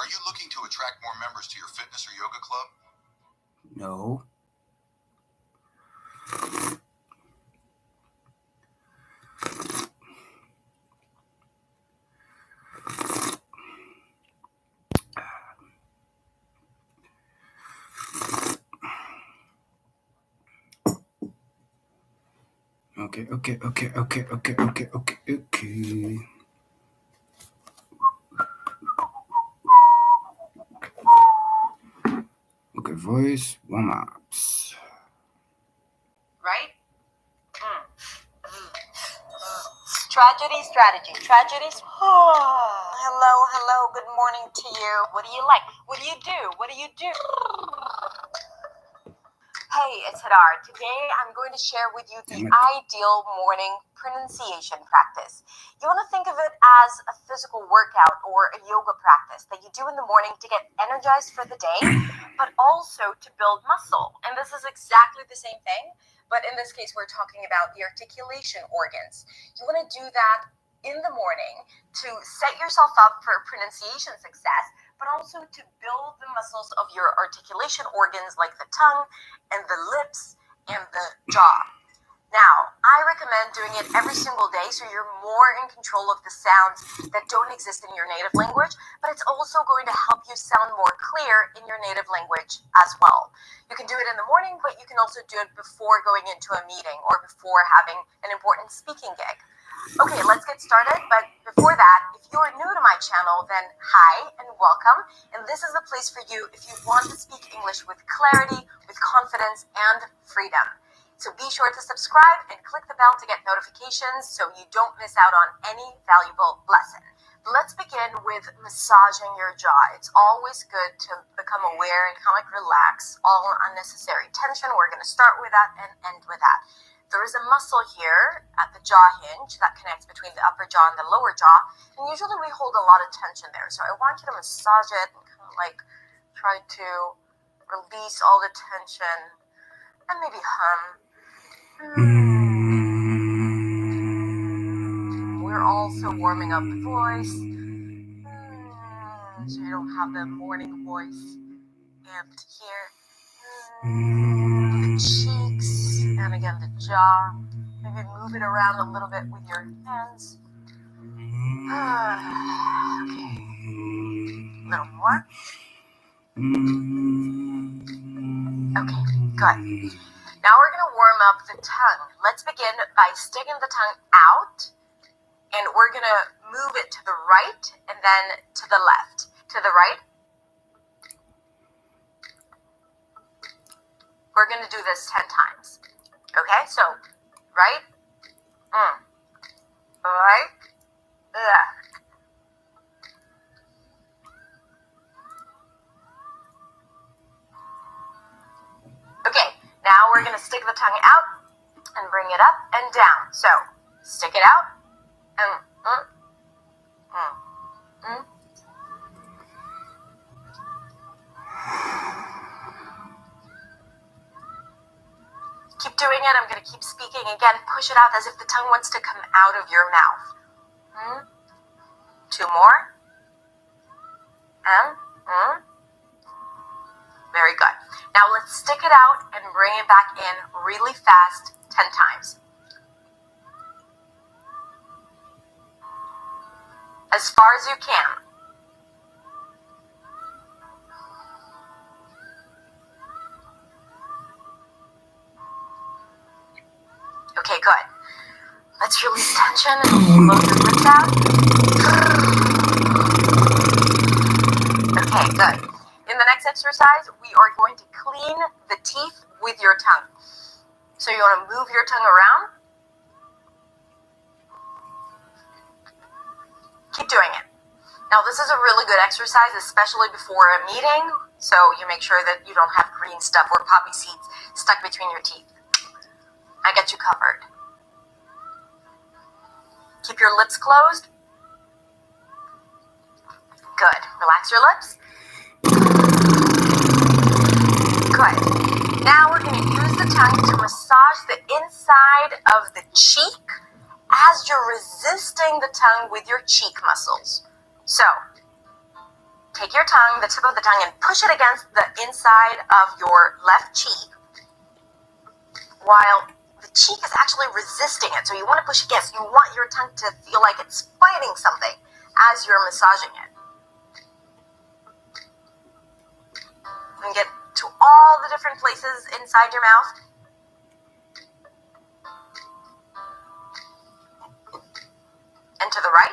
Are you looking to attract more members to your fitness or yoga club? No. Okay. Okay, voice warm-ups. Right? Tragedies. Hello, good morning to you. What do you like? What do you do? Hey, it's Hadar. Today I'm going to share with you the ideal morning pronunciation practice. You want to think of it as a physical workout or a yoga practice that you do in the morning to get energized for the day, but also to build muscle. And this is exactly the same thing, but in this case we're talking about the articulation organs. You want to do that in the morning to set yourself up for pronunciation success, but also to build the muscles of your articulation organs like the tongue and the lips and the jaw. Now, I recommend doing it every single day so you're more in control of the sounds that don't exist in your native language, but it's also going to help you sound more clear in your native language as well. You can do it in the morning, but you can also do it before going into a meeting or before having an important speaking gig. Okay, let's get started, but before that, if you're new to my channel, then hi and welcome, and this is the place for you if you want to speak English with clarity, with confidence, and freedom. So be sure to subscribe and click the bell to get notifications so you don't miss out on any valuable lesson. Let's begin with massaging your jaw. It's always good to become aware and kind of relax all unnecessary tension. We're going to start with that and end with that. There is a muscle here at the jaw hinge that connects between the upper jaw and the lower jaw, and usually we hold a lot of tension there. So I want you to massage it and kind of like try to release all the tension and maybe hum. We're also warming up the voice, so you don't have the morning voice amped here. The cheeks, and again the jaw. Maybe move it around a little bit with your hands. Okay. A little more. Okay, good. Now we're going to warm up the tongue. Let's begin by sticking the tongue out, and we're going to move it to the right and then to the left. To the right. We're going to do this 10 times. Okay, so right, right, Okay, now we're going to stick the tongue out and bring it up and down. So, stick it out and keep doing it. I'm going to keep speaking again. Push it out as if the tongue wants to come out of your mouth. 2 more. And very good. Now let's stick it out and bring it back in really fast 10 times. As far as you can. Okay, good. Let's release tension and blow your lips out. Okay, good. In the next exercise, we are going to clean the teeth with your tongue. So you want to move your tongue around. Keep doing it. Now this is a really good exercise, especially before a meeting, so you make sure that you don't have green stuff or poppy seeds stuck between your teeth. I got you covered. Keep your lips closed. Good. Relax your lips. Good. Now we're going to use the tongue to massage the inside of the cheek as you're resisting the tongue with your cheek muscles. So, Take your tongue, the tip of the tongue, and push it against the inside of your left cheek while the cheek is actually resisting it. So you want to push against. You want your tongue to feel like it's fighting something as you're massaging it. And get to all the different places inside your mouth. And to the right.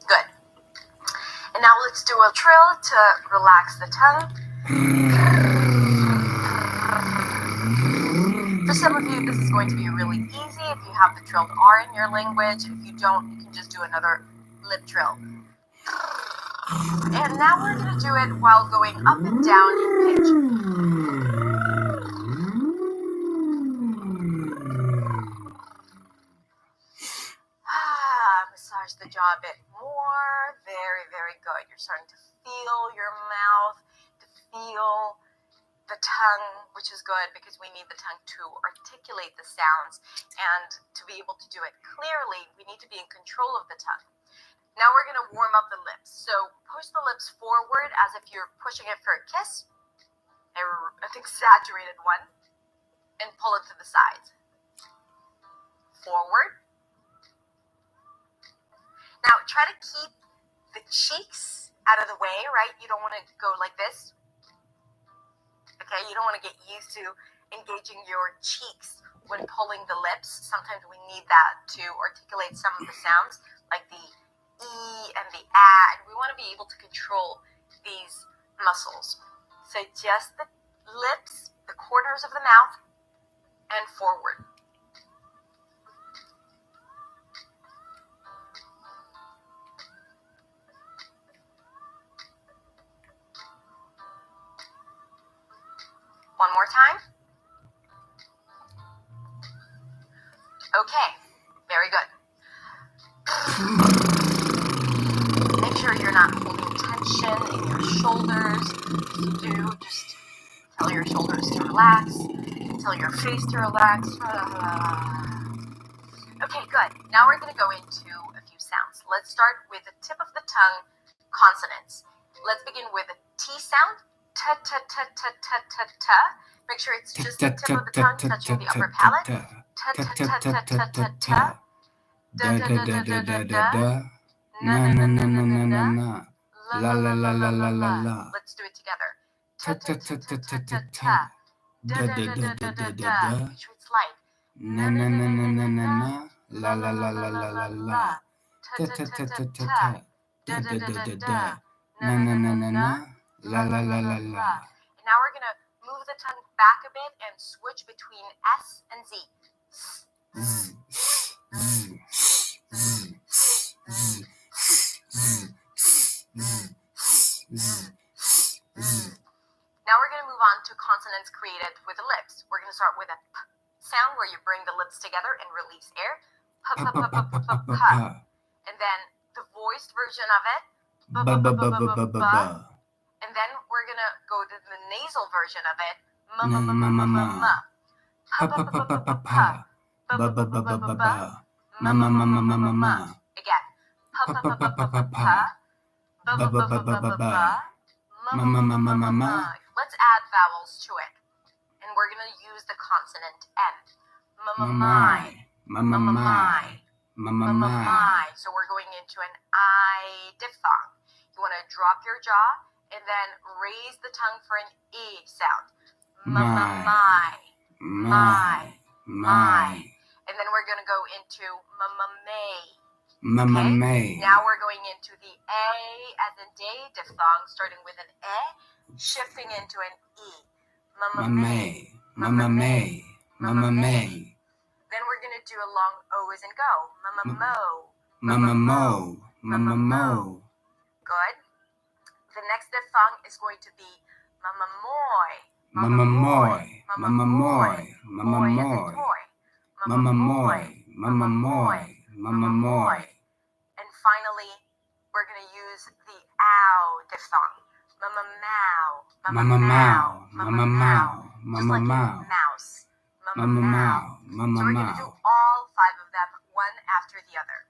Good. And now let's do a trill to relax the tongue. For some of you, this is going to be really easy if you have the trilled R in your language. If you don't, you can just do another lip trill. And now we're going to do it while going up and down in pitch. Massage the jaw a bit more. Very, very good. You're starting to feel your mouth, to feel the tongue, which is good because we need the tongue to articulate the sounds, and to be able to do it clearly, we need to be in control of the tongue. Now we're going to warm up the lips. So push the lips forward as if you're pushing it for a kiss, an exaggerated one, and pull it to the sides. Forward. Now try to keep the cheeks out of the way, right? You don't want to go like this. Okay, you don't want to get used to engaging your cheeks when pulling the lips. Sometimes we need that to articulate some of the sounds, like the E and the A, and we want to be able to control these muscles. So just the lips, the corners of the mouth, and forward. One more time. Okay, very good. Make sure you're not holding tension in your shoulders. Just tell your shoulders to relax. Tell your face to relax. Okay, good. Now we're going to go into a few sounds. Let's start with the tip of the tongue consonants. Let's begin with a T sound. Ta ta ta ta ta ta ta. Make sure it's just the tip of the tongue touching the upper palate. Ta ta ta ta ta ta ta. Da da da da da da da. Na na na na na na na. La la la la la la la. Let's do it together. Ta ta ta ta ta ta ta. Da da da da da da da. Make sure it's light. Na na na na na na na. La la la la la la la. Ta ta ta ta ta. Da da da da da. Na na na na na. La la la la la. And now we're gonna move the tongue back a bit and switch between S and Z. Z, z, z, z, z, z, z. Now we're going to move on to consonants created with the lips. We're going to start with a P sound where you bring the lips together and release air. P, P, P, P, P, P, P. And then the voiced version of it. B, B, B, B, B, B, B. And then we're going to go to the nasal version of it. M, M, M, M, M, M. P, P, P, P, P, P, P. B, B, B, B, B, B. M, M, M, M, M, M. Again. P, P, P, P, P, P, P. B, B, B, B, B, B. Let's add vowels to it. And we're going to use the consonant N. M-m-my. M-m-my. M-m-my. So we're going into an I diphthong. You want to drop your jaw and then raise the tongue for an E sound. M-m-my. My. And then we're going to go into m-m-may. Mamamay. Now we're going into the A as in day diphthong, starting with an E, shifting into an E. Mamamay. Mamamay. Mamamay. Then we're going to do a long O as in go. Mamamo. Mamamo. Mamamo. Good. The next diphthong is going to be mamamoy. Mamamoy. Mamamoy. Mamamoy. Mamamoy. Mamamoy. Mamamoy. And finally, we're going to use the ow diphthong. Mamamau. Mamamau. Mamamau. Just like in Mamamau. mouse. Mama Mao, Mama So we're going to do Mao. all 5 of them, one after the other.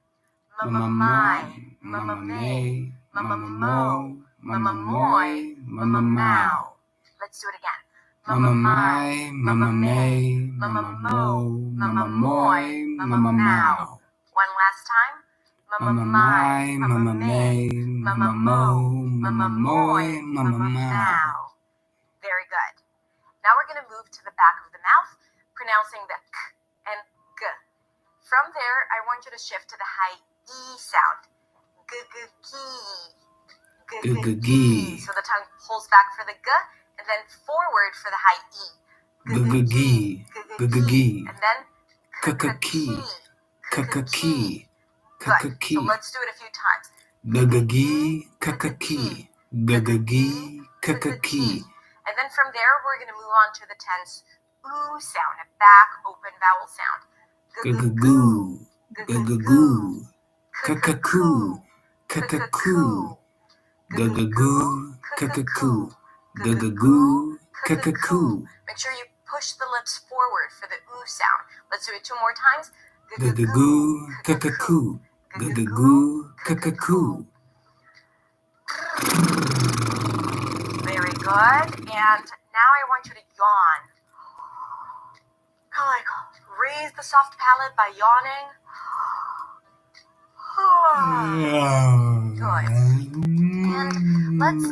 Mama Moi, Mama May, Mama Mo, Mama Moi, Mama Mao. Let's do it again. Mama Mai, Mama May, Mama Mo, Mama Moi, Mama Mao. One last time. Mama Mai, Mama May, Mama Mo, Mama Moi, Mama Mao. Very good. Now we're going to move to the back of the mouth, pronouncing the k and g. From there, I want you to shift to the high E sound. G-g-g. So the tongue pulls back for the g, and then forward for the high E. G-g-g. G-g-g. And then K-k-key. K-k-key. Good. So K-k-key. let's do it a few times. G-g-g. K-k-key. G-g-g. K-k-key. And then from there, we're going to move on to the tense oo sound, a back open vowel sound. G-g-goo. G-g-goo. K-k-koo. K-k-koo. G-g-goo. K-k-koo. G-g-goo. K-k-koo. Make sure you push the lips forward for the oo sound. Let's do it 2 more times. G-g-goo. K-k-koo. G-g-goo. K-k-koo. Very good. And now I want you to yawn. Kind of like raise the soft palate by yawning. Good. And let's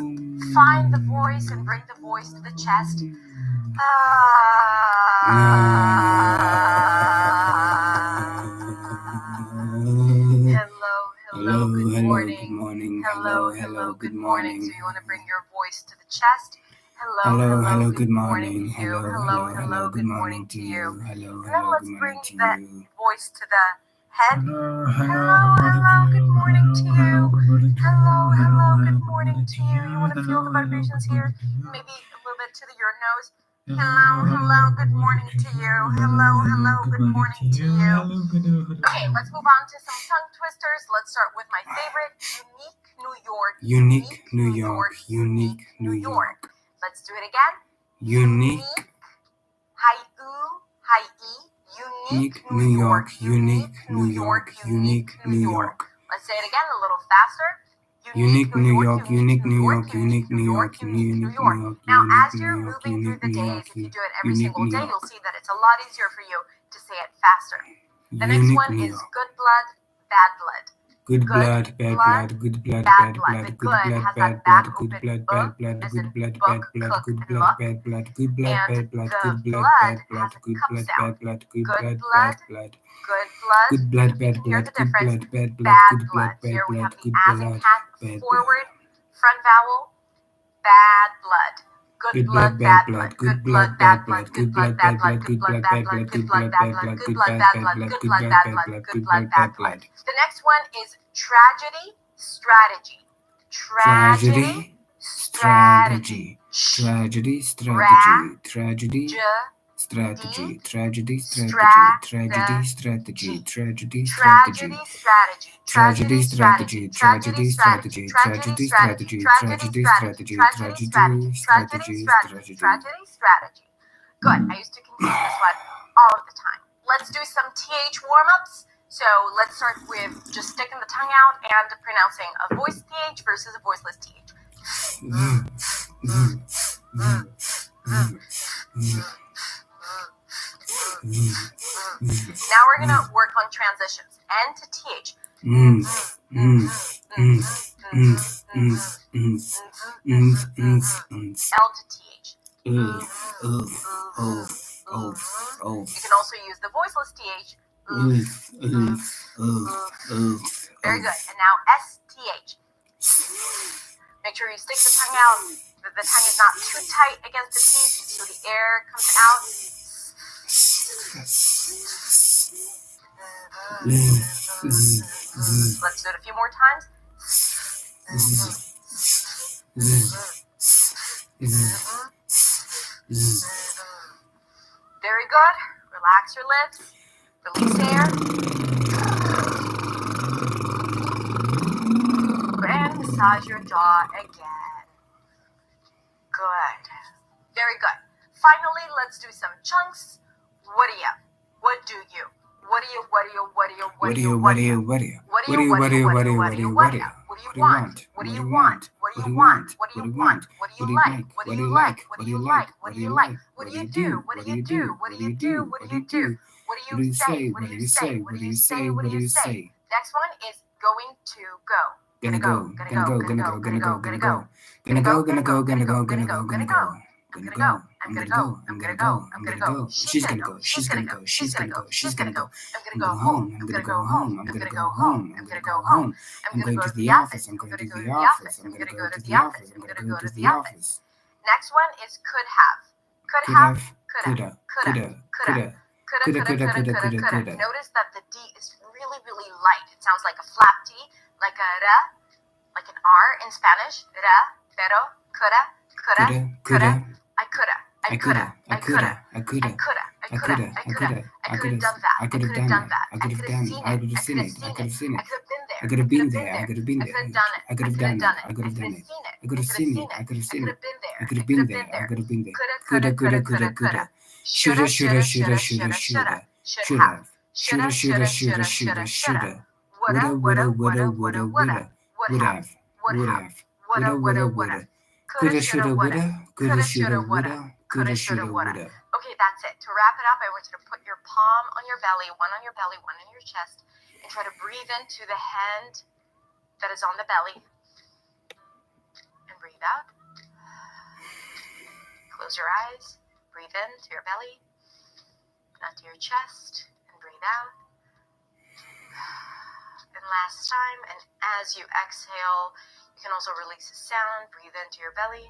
find the voice and bring the voice to the chest. Hello, good morning. Hello, good morning. So you want to bring your voice to the chest. Hello, good morning to you. Hello, good morning to you. And then let's bring that voice to the head. Hello, good morning to you. Hello, good morning to you. You want to feel the vibrations here? Maybe a little bit to your nose. Hello, good morning to you. Hello, good morning to you. Okay, let's move on to some tongue twisters. Let's start with my favorite, Unique New York. Unique New York. Unique New York. Let's do it again. Unique. Hi-oo, hi-e. Unique New York. Unique New York. Unique New York. Let's say it again a little faster. Unique New York. Unique New York. Unique New York. Unique New York. Now, as you're moving through the days, if you do it every single day, you'll see that it's a lot easier for you to say it faster. The next one is good blood, bad blood. Good blood, bad blood, good blood, bad blood, good blood, bad blood, good blood, bad blood, good blood, bad blood, good blood, bad blood, good blood, bad blood, good blood, bad blood, good blood, bad blood, good blood, bad blood, good blood, bad blood, good blood, bad blood, good blood, bad blood, good blood, bad forward, front vowel, bad blood. Good blood, bad blood, good blood, bad blood, good blood, bad blood, good blood, bad blood, good blood, bad blood, good blood, bad blood, good blood, bad blood, good blood, bad blood. The next one is tragedy, strategy. Tragedy, strategy, tragedy, strategy, tragedy, strategy, tragedy, strategy, tragedy, strategy, tragedy, strategy, tragedy, strategy, tragedy, strategy, tragedy, strategy, tragedy, strategy, tragedy, strategy. Good. I used to continue this one all the time. Let's do some TH warm-ups. So let's start with just sticking the tongue out and pronouncing a voiced TH versus a voiceless TH. Now we're going to work on transitions. N to TH. L to TH. You can also use the voiceless TH. Very good. And now STH. Make sure you stick the tongue out. The tongue is not too tight against the teeth, so the air comes out. Let's do it a few more times. Very good. Relax your lips. Release air. And massage your jaw again. Good. Very good. Finally, let's do some chunks. What do you? What do you? What do you? What do you? What do you? What do you, what do you, what do you? What do you? What do you? What do you? What do you? What do you? What do you want? What do you want? What do you want? What do you want? What do you like? What do you like? What do you like? What do you like? What do you do? What do you do? What do you do? What do you do? What do you say? What do you say? What do you say? What do you say? Next one is going to go. Gonna go, gonna go, gonna go, gonna go, gonna go. Gonna go, gonna go, gonna go, gonna go, gonna go. Gonna go, I'm gonna go, I'm gonna go, I'm gonna go. She's gonna go, she's gonna go, she's gonna go, she's gonna go. I'm gonna go home, I'm gonna go home, I'm gonna go home, I'm gonna go home. I'm going to the office, I'm going to the office, I'm gonna go to the office, I'm gonna go to the office. Next one is could have. Could have, coulda, coulda, coulda. Coulda. Notice that the D is really, really light. It sounds like a flap T, like a ra, like an R in Spanish. Ra, pero, coulda. I coulda. I could have done that. I could have done that. I could have seen it. I could have seen it. I could have been there. I could have been there. I could have done it. I could have done it. I could have seen it. I could have seen it. I could have been there. I could have been there. Coulda. Shoulda. Should have. Woulda. Would have. Coulda, shoulda, woulda. Coulda, shoulda, woulda. Coulda, shoulda, woulda. Okay, that's it. To wrap it up, I want you to put your palm on your belly, one on your belly, one on your chest, and try to breathe into the hand that is on the belly. And breathe out. Close your eyes. Breathe into your belly, not to your chest, and breathe out. And last time, and as you exhale, you can also release a sound. Breathe into your belly.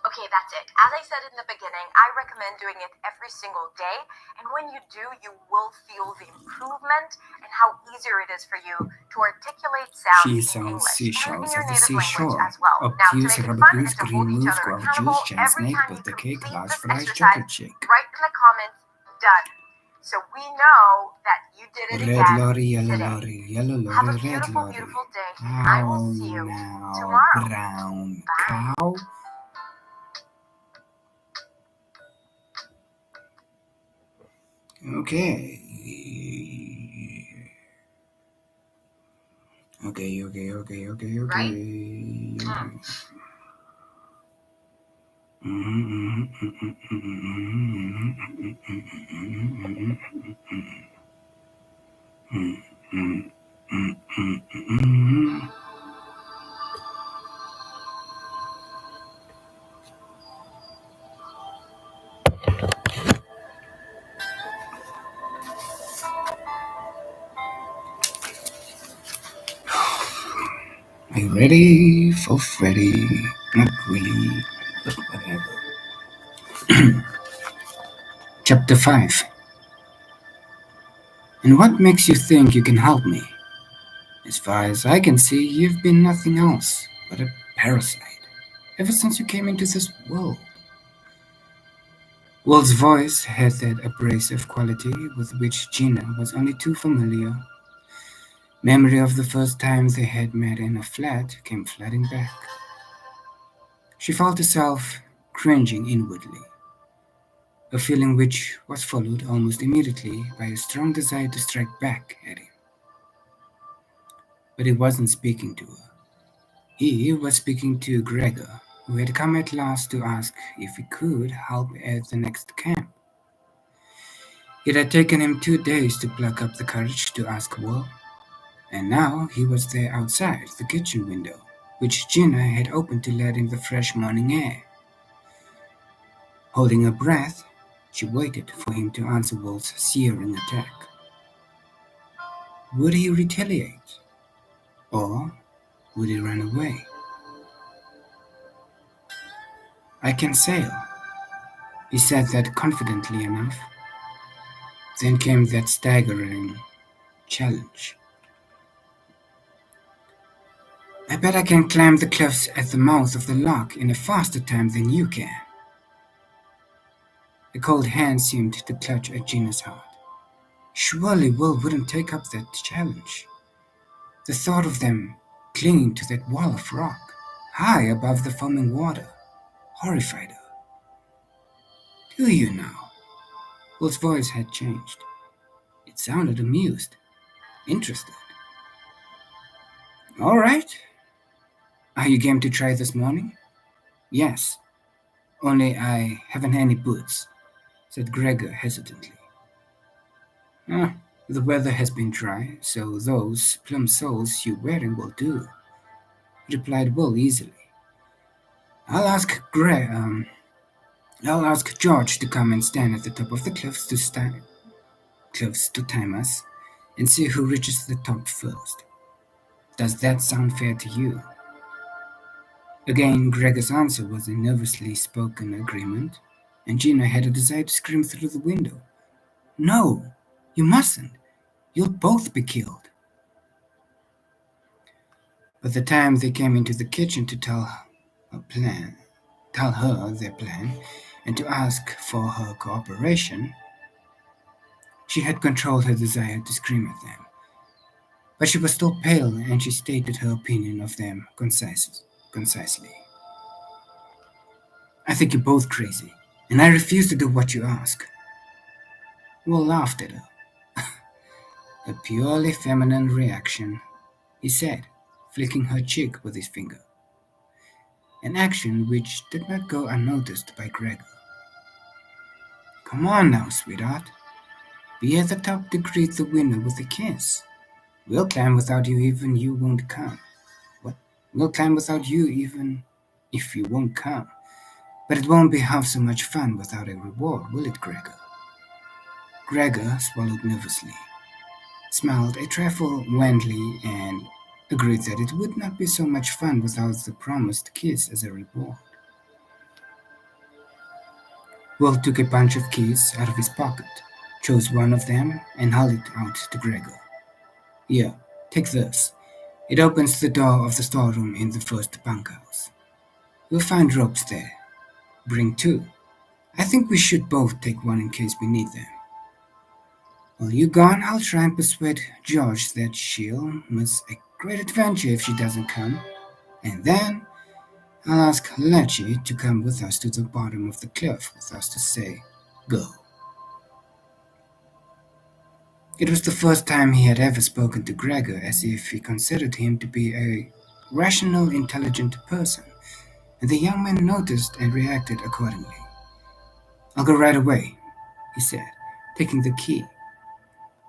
Okay, that's it. As I said in the beginning, I recommend doing it every single day. And when you do, you will feel the improvement and how easier it is for you to articulate sounds She in sounds English seashells and in your at the native language seashore. as well. Now, to Obtuse make it rubber fun blues, and to green hold each moves, other guava accountable, juice, giant every snake, time you birthday complete cake, large this fries, exercise, chocolate shake. write in the comments, done. So we know that you did it Red again lorry, yellow today. lorry, yellow Have a lorry, red beautiful, lorry. beautiful day. I will see you Now, tomorrow. brown Bye. cow. Okay. Are you ready for Freddy? Not really, but whatever. Chapter 5. And what makes you think you can help me? As far as I can see, you've been nothing else but a parasite ever since you came into this world. Will's voice had that abrasive quality with which Gina was only too familiar. Memory of the first time they had met in a flat came flooding back. She felt herself cringing inwardly, a feeling which was followed almost immediately by a strong desire to strike back at him. But he wasn't speaking to her. He was speaking to Gregor, who had come at last to ask if he could help at the next camp. It had taken him 2 days to pluck up the courage to ask Will, and now he was there outside the kitchen window, which Gina had opened to let in the fresh morning air. Holding her breath, she waited for him to answer Will's searing attack. Would he retaliate? Or would he run away? I can sail. He said that confidently enough. Then came that staggering challenge. I bet I can climb the cliffs at the mouth of the loch in a faster time than you can. A cold hand seemed to clutch at Gina's heart. Surely Will wouldn't take up that challenge. The thought of them clinging to that wall of rock, high above the foaming water, horrified her. Do you now? Will's voice had changed. It sounded amused, interested. All right. Are you game to try this morning? Yes, only I haven't any boots, said Gregor hesitantly. Ah, the weather has been dry, so those plum soles you're wearing will do, replied Will easily. I'll ask I'll ask George to come and stand at the top of the cliffs to time us, and see who reaches the top first. Does that sound fair to you? Again, Gregor's answer was a nervously spoken agreement, and Gina had a desire to scream through the window. No, you mustn't. You'll both be killed. By the time they came into the kitchen to tell her their plan, and to ask for her cooperation, she had controlled her desire to scream at them. But she was still pale, and she stated her opinion of them concisely. I think you're both crazy, and I refuse to do what you ask. Will laughed at her. A purely feminine reaction, he said, flicking her cheek with his finger. An action which did not go unnoticed by Gregor. Come on now, sweetheart. Be at the top to greet the winner with a kiss. We'll climb without you even you won't come. What? We'll climb without you even if you won't come. But it won't be half so much fun without a reward, will it, Gregor? Gregor swallowed nervously, smiled a trifle wanly, and agreed that it would not be so much fun without the promised kiss as a reward. Will took a bunch of keys out of his pocket, chose one of them, and held it out to Gregor. Here, take this. It opens the door of the storeroom in the first bunkhouse. You'll find ropes there. Bring two. I think we should both take one in case we need them. While you're gone, I'll try and persuade George that she'll miss a great adventure if she doesn't come, and then I'll ask Lecce to come with us to the bottom of the cliff with us to say, go. It was the first time he had ever spoken to Gregor as if he considered him to be a rational, intelligent person, and the young man noticed and reacted accordingly. I'll go right away, he said, taking the key.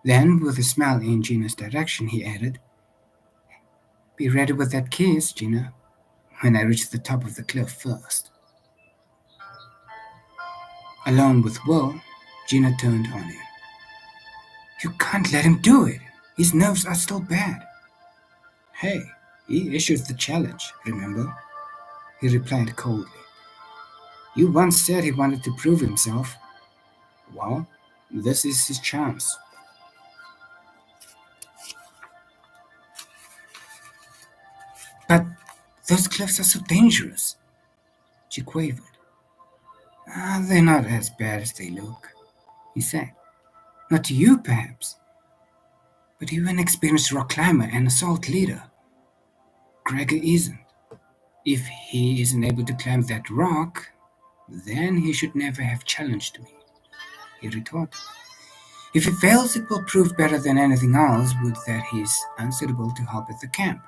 Then, with a smile in Gina's direction, he added, be ready with that kiss, Gina, when I reach the top of the cliff first. Alone with Will, Gina turned on him. You can't let him do it. His nerves are still bad. Hey, he issued the challenge, remember? He replied coldly. You once said he wanted to prove himself. Well, this is his chance. But those cliffs are so dangerous, she quavered. They're not as bad as they look, he said. Not to you, perhaps, but you're an experienced rock climber and assault leader. Gregor isn't. If he isn't able to climb that rock, then he should never have challenged me, he retorted. If he fails, it will prove better than anything else would that he's unsuitable to help at the camp,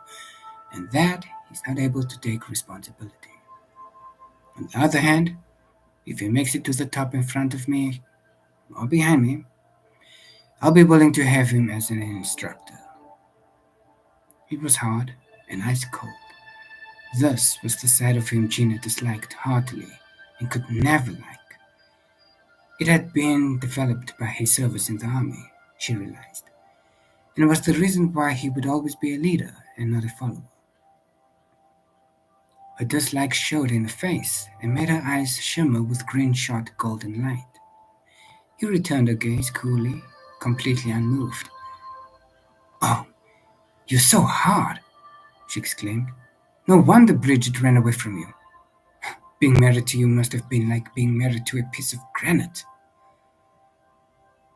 and that he's not able to take responsibility. On the other hand, if he makes it to the top in front of me or behind me, I'll be willing to have him as an instructor. It was hard and ice cold. This was the side of him Gina disliked heartily and could never like. It had been developed by his service in the army, she realized, and it was the reason why he would always be a leader and not a follower. Her dislike showed in her face and made her eyes shimmer with green-shot golden light. He returned her gaze coolly, completely unmoved. Oh, you're so hard, she exclaimed. No wonder Bridget ran away from you. Being married to you must have been like being married to a piece of granite.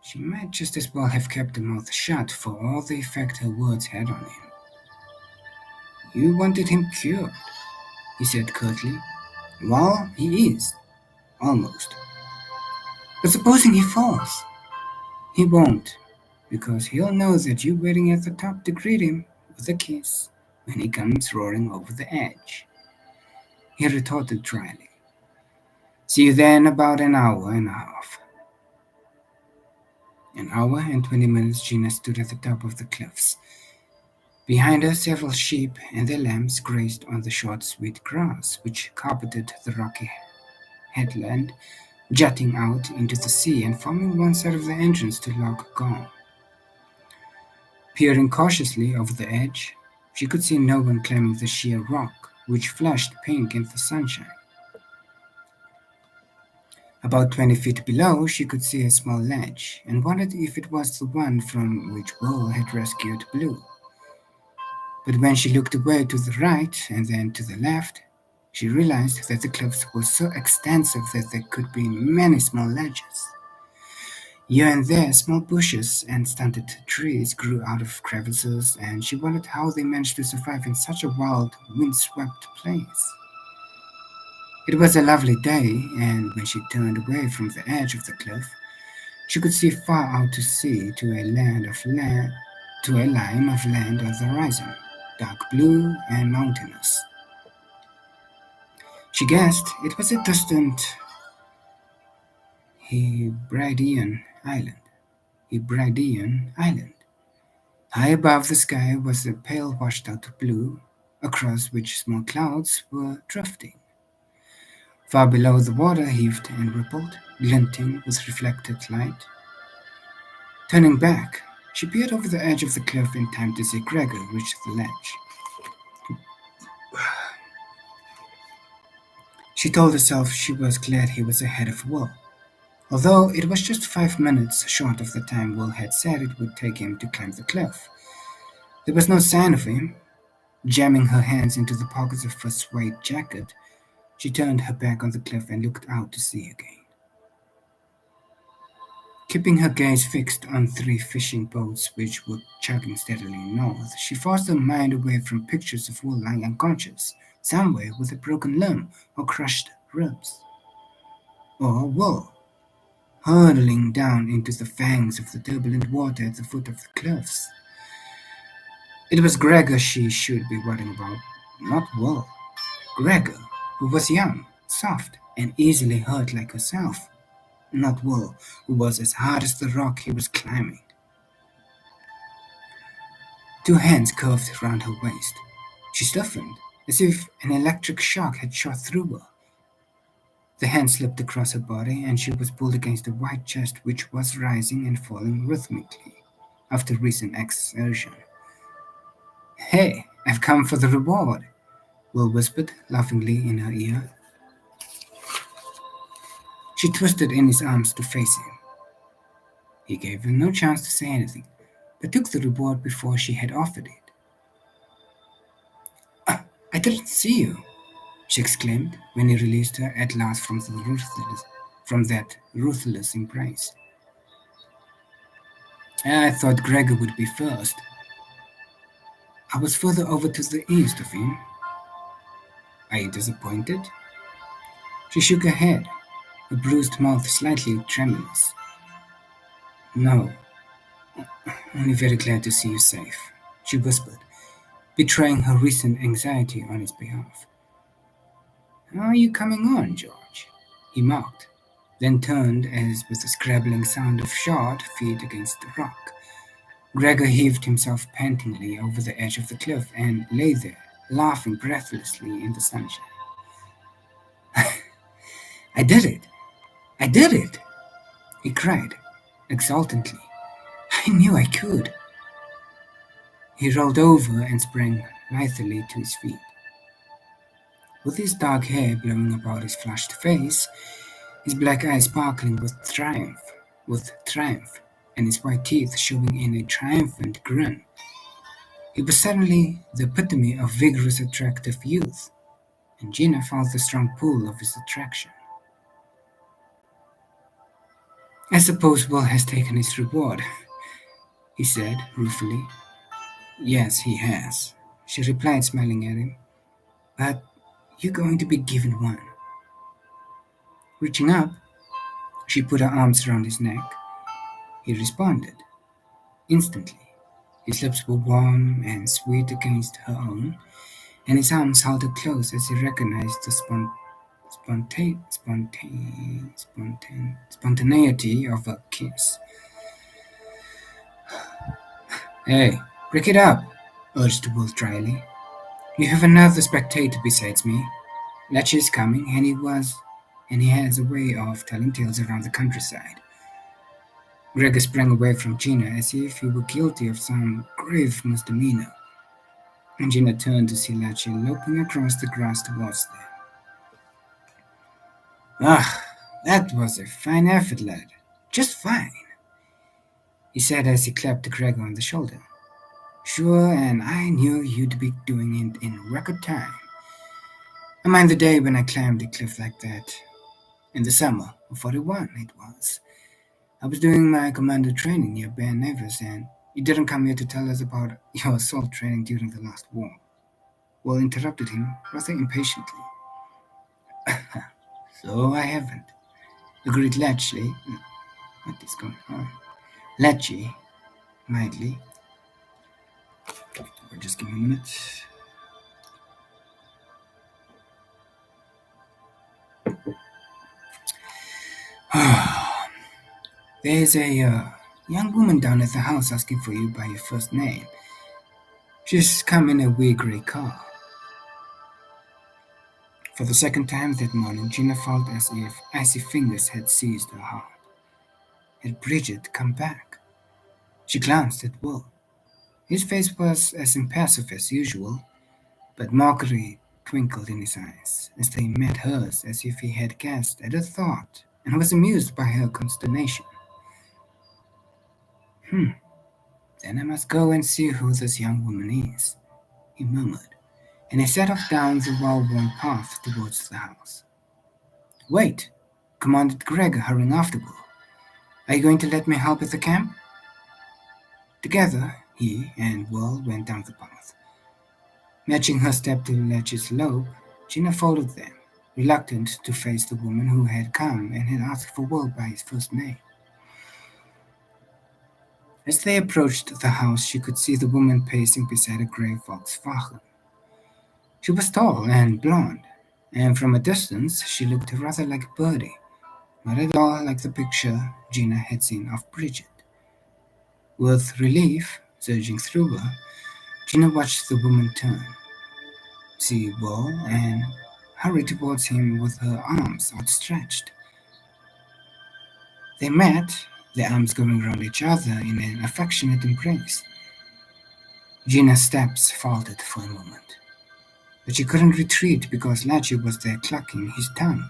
She might just as well have kept her mouth shut for all the effect her words had on him. You wanted him cured. he said curtly. Well, he is. Almost. But supposing he falls? He won't, because he'll know that you're waiting at the top to greet him with a kiss when he comes roaring over the edge. He retorted dryly. See you there in about an hour and a half. An hour and 20 minutes Gina stood at the top of the cliffs. Behind her, several sheep and their lambs grazed on the short sweet grass which carpeted the rocky headland, jutting out into the sea and forming one side of the entrance to Loch Gong. Peering cautiously over the edge, she could see no one climbing the sheer rock, which flushed pink in the sunshine. About 20 feet below, she could see a small ledge, and wondered if it was the one from which Will had rescued Blue. But when she looked away to the right and then to the left, she realized that the cliffs were so extensive that there could be many small ledges. Here and there, small bushes and stunted trees grew out of crevices, and she wondered how they managed to survive in such a wild, windswept place. It was a lovely day, and when she turned away from the edge of the cliff, she could see far out to sea to a line of land on the horizon, dark blue and mountainous. She guessed it was a distant Hebridean island. Hebridean island. High above the sky was a pale washed-out blue, across which small clouds were drifting. Far below the water heaved and rippled, glinting with reflected light. Turning back, she peered over the edge of the cliff in time to see Gregor reach the ledge. She told herself she was glad he was ahead of Will, although it was just 5 minutes short of the time Will had said it would take him to climb the cliff. There was no sign of him. Jamming her hands into the pockets of her suede jacket, she turned her back on the cliff and looked out to sea again. Keeping her gaze fixed on 3 fishing boats which were chugging steadily north, she forced her mind away from pictures of Will lying unconscious, somewhere with a broken limb or crushed ribs. Or Will, hurtling down into the fangs of the turbulent water at the foot of the cliffs. It was Gregor she should be worrying about, not Will. Gregor, who was young, soft, and easily hurt like herself. Not Will, who was as hard as the rock he was climbing. 2 hands curved round her waist. She stiffened, as if an electric shock had shot through her. The hand slipped across her body, and she was pulled against the white chest which was rising and falling rhythmically after recent exertion. Hey, I've come for the reward, Will whispered laughingly in her ear. She twisted in his arms to face him. He gave her no chance to say anything, but took the reward before she had offered it. I didn't see you, she exclaimed when he released her at last from that ruthless embrace. I thought Gregor would be first. I was further over to the east of him. Are you disappointed? She shook her head, her bruised mouth slightly tremulous. No, only very glad to see you safe, she whispered, betraying her recent anxiety on his behalf. How are you coming on, George? He mocked, then turned as with a scrabbling sound of shod feet against the rock. Gregor heaved himself pantingly over the edge of the cliff and lay there, laughing breathlessly in the sunshine. I did it! I did it! He cried, exultantly. I knew I could. He rolled over and sprang lithely to his feet. With his dark hair blowing about his flushed face, his black eyes sparkling with triumph, and his white teeth showing in a triumphant grin, he was suddenly the epitome of vigorous, attractive youth, and Gina felt the strong pull of his attraction. I suppose Will has taken his reward, he said ruefully. Yes, he has, she replied, smiling at him. But You're going to be given one. Reaching up, she put her arms around his neck. He responded instantly. His lips were warm and sweet against her own, and his arms held her close as he recognized the spontaneity of her kiss. Hey, break it up, urged Wolf dryly. You have another spectator besides me. Latch is coming, and he has a way of telling tales around the countryside. Gregor sprang away from Gina as if he were guilty of some grave misdemeanor, and Gina turned to see Lachi loping across the grass towards them. Ah, that was a fine effort, lad. Just fine, he said as he clapped Gregor on the shoulder. Sure, and I knew you'd be doing it in record time. I mind the day when I climbed a cliff like that. In the summer of 41, it was. I was doing my commando training near Bear Nevis, and you didn't come here to tell us about your assault training during the last war. Will interrupted him rather impatiently. So I haven't, agreed Latchley. What is going on? Latchy, mildly. Just give me a minute. There's a young woman down at the house asking for you by your first name. She's come in a wee grey car. For the second time that morning, Gina felt as if icy fingers had seized her heart. Had Bridget come back? She glanced at Will. His face was as impassive as usual, but mockery twinkled in his eyes as they met hers as if he had guessed at her thought and was amused by her consternation. Then I must go and see who this young woman is, he murmured, and he set off down the well-worn path towards the house. Wait, commanded Gregor, hurrying after Will. Are you going to let me help at the camp? Together, he and Will went down the path. Matching her step to Latch's lope, Gina followed them, reluctant to face the woman who had come and had asked for Will by his first name. As they approached the house, she could see the woman pacing beside a grey Volkswagen. She was tall and blonde, and from a distance she looked rather like Birdie, not at all like the picture Gina had seen of Bridget. With relief surging through her, Gina watched the woman turn, see Will, and hurry towards him with her arms outstretched. They met, their arms going round each other in an affectionate embrace. Gina's steps faltered for a moment, but she couldn't retreat because Latchy was there clucking his tongue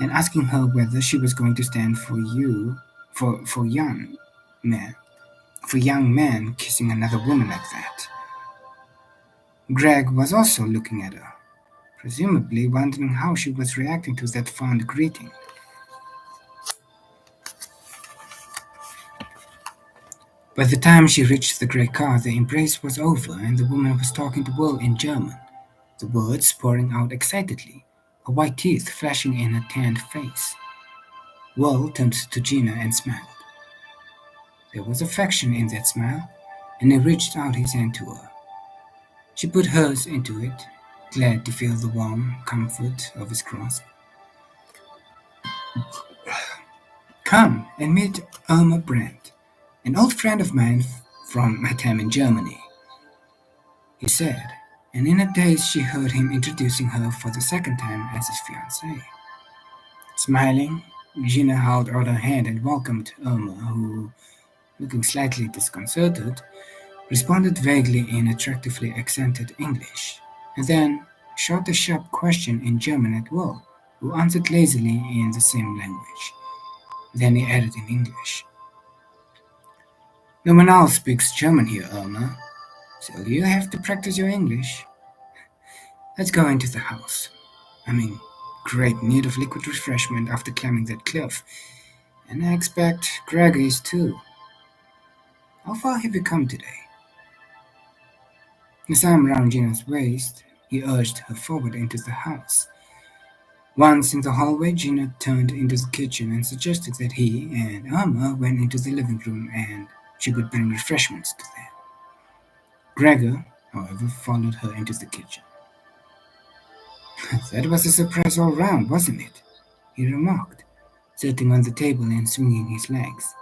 and asking her whether she was going to stand for young men kissing another woman like that. Greg was also looking at her, presumably wondering how she was reacting to that fond greeting. By the time she reached the grey car, the embrace was over and the woman was talking to Will in German, the words pouring out excitedly, her white teeth flashing in her tanned face. Will turned to Gina and smiled. There was affection in that smile, and he reached out his hand to her. She put hers into it, glad to feel the warm comfort of his grasp. Come and meet Irma Brandt, an old friend of mine from my time in Germany, he said, and in a daze she heard him introducing her for the second time as his fiancée. Smiling, Gina held out her hand and welcomed Irma, who, looking slightly disconcerted, responded vaguely in attractively accented English, and then shot a sharp question in German at Will, who answered lazily in the same language. Then he added in English, No one else speaks German here, Irma, so you have to practice your English. Let's go into the house. I'm in great need of liquid refreshment after climbing that cliff, and I expect Greg is too. How far have you come today? His arm round Gina's waist, he urged her forward into the house, Once in the hallway, Gina turned into the kitchen and suggested that he and Irma went into the living room and she would bring refreshments to them. Gregor, however, followed her into the kitchen. That was a surprise all round, wasn't it? He remarked, sitting on the table and swinging his legs.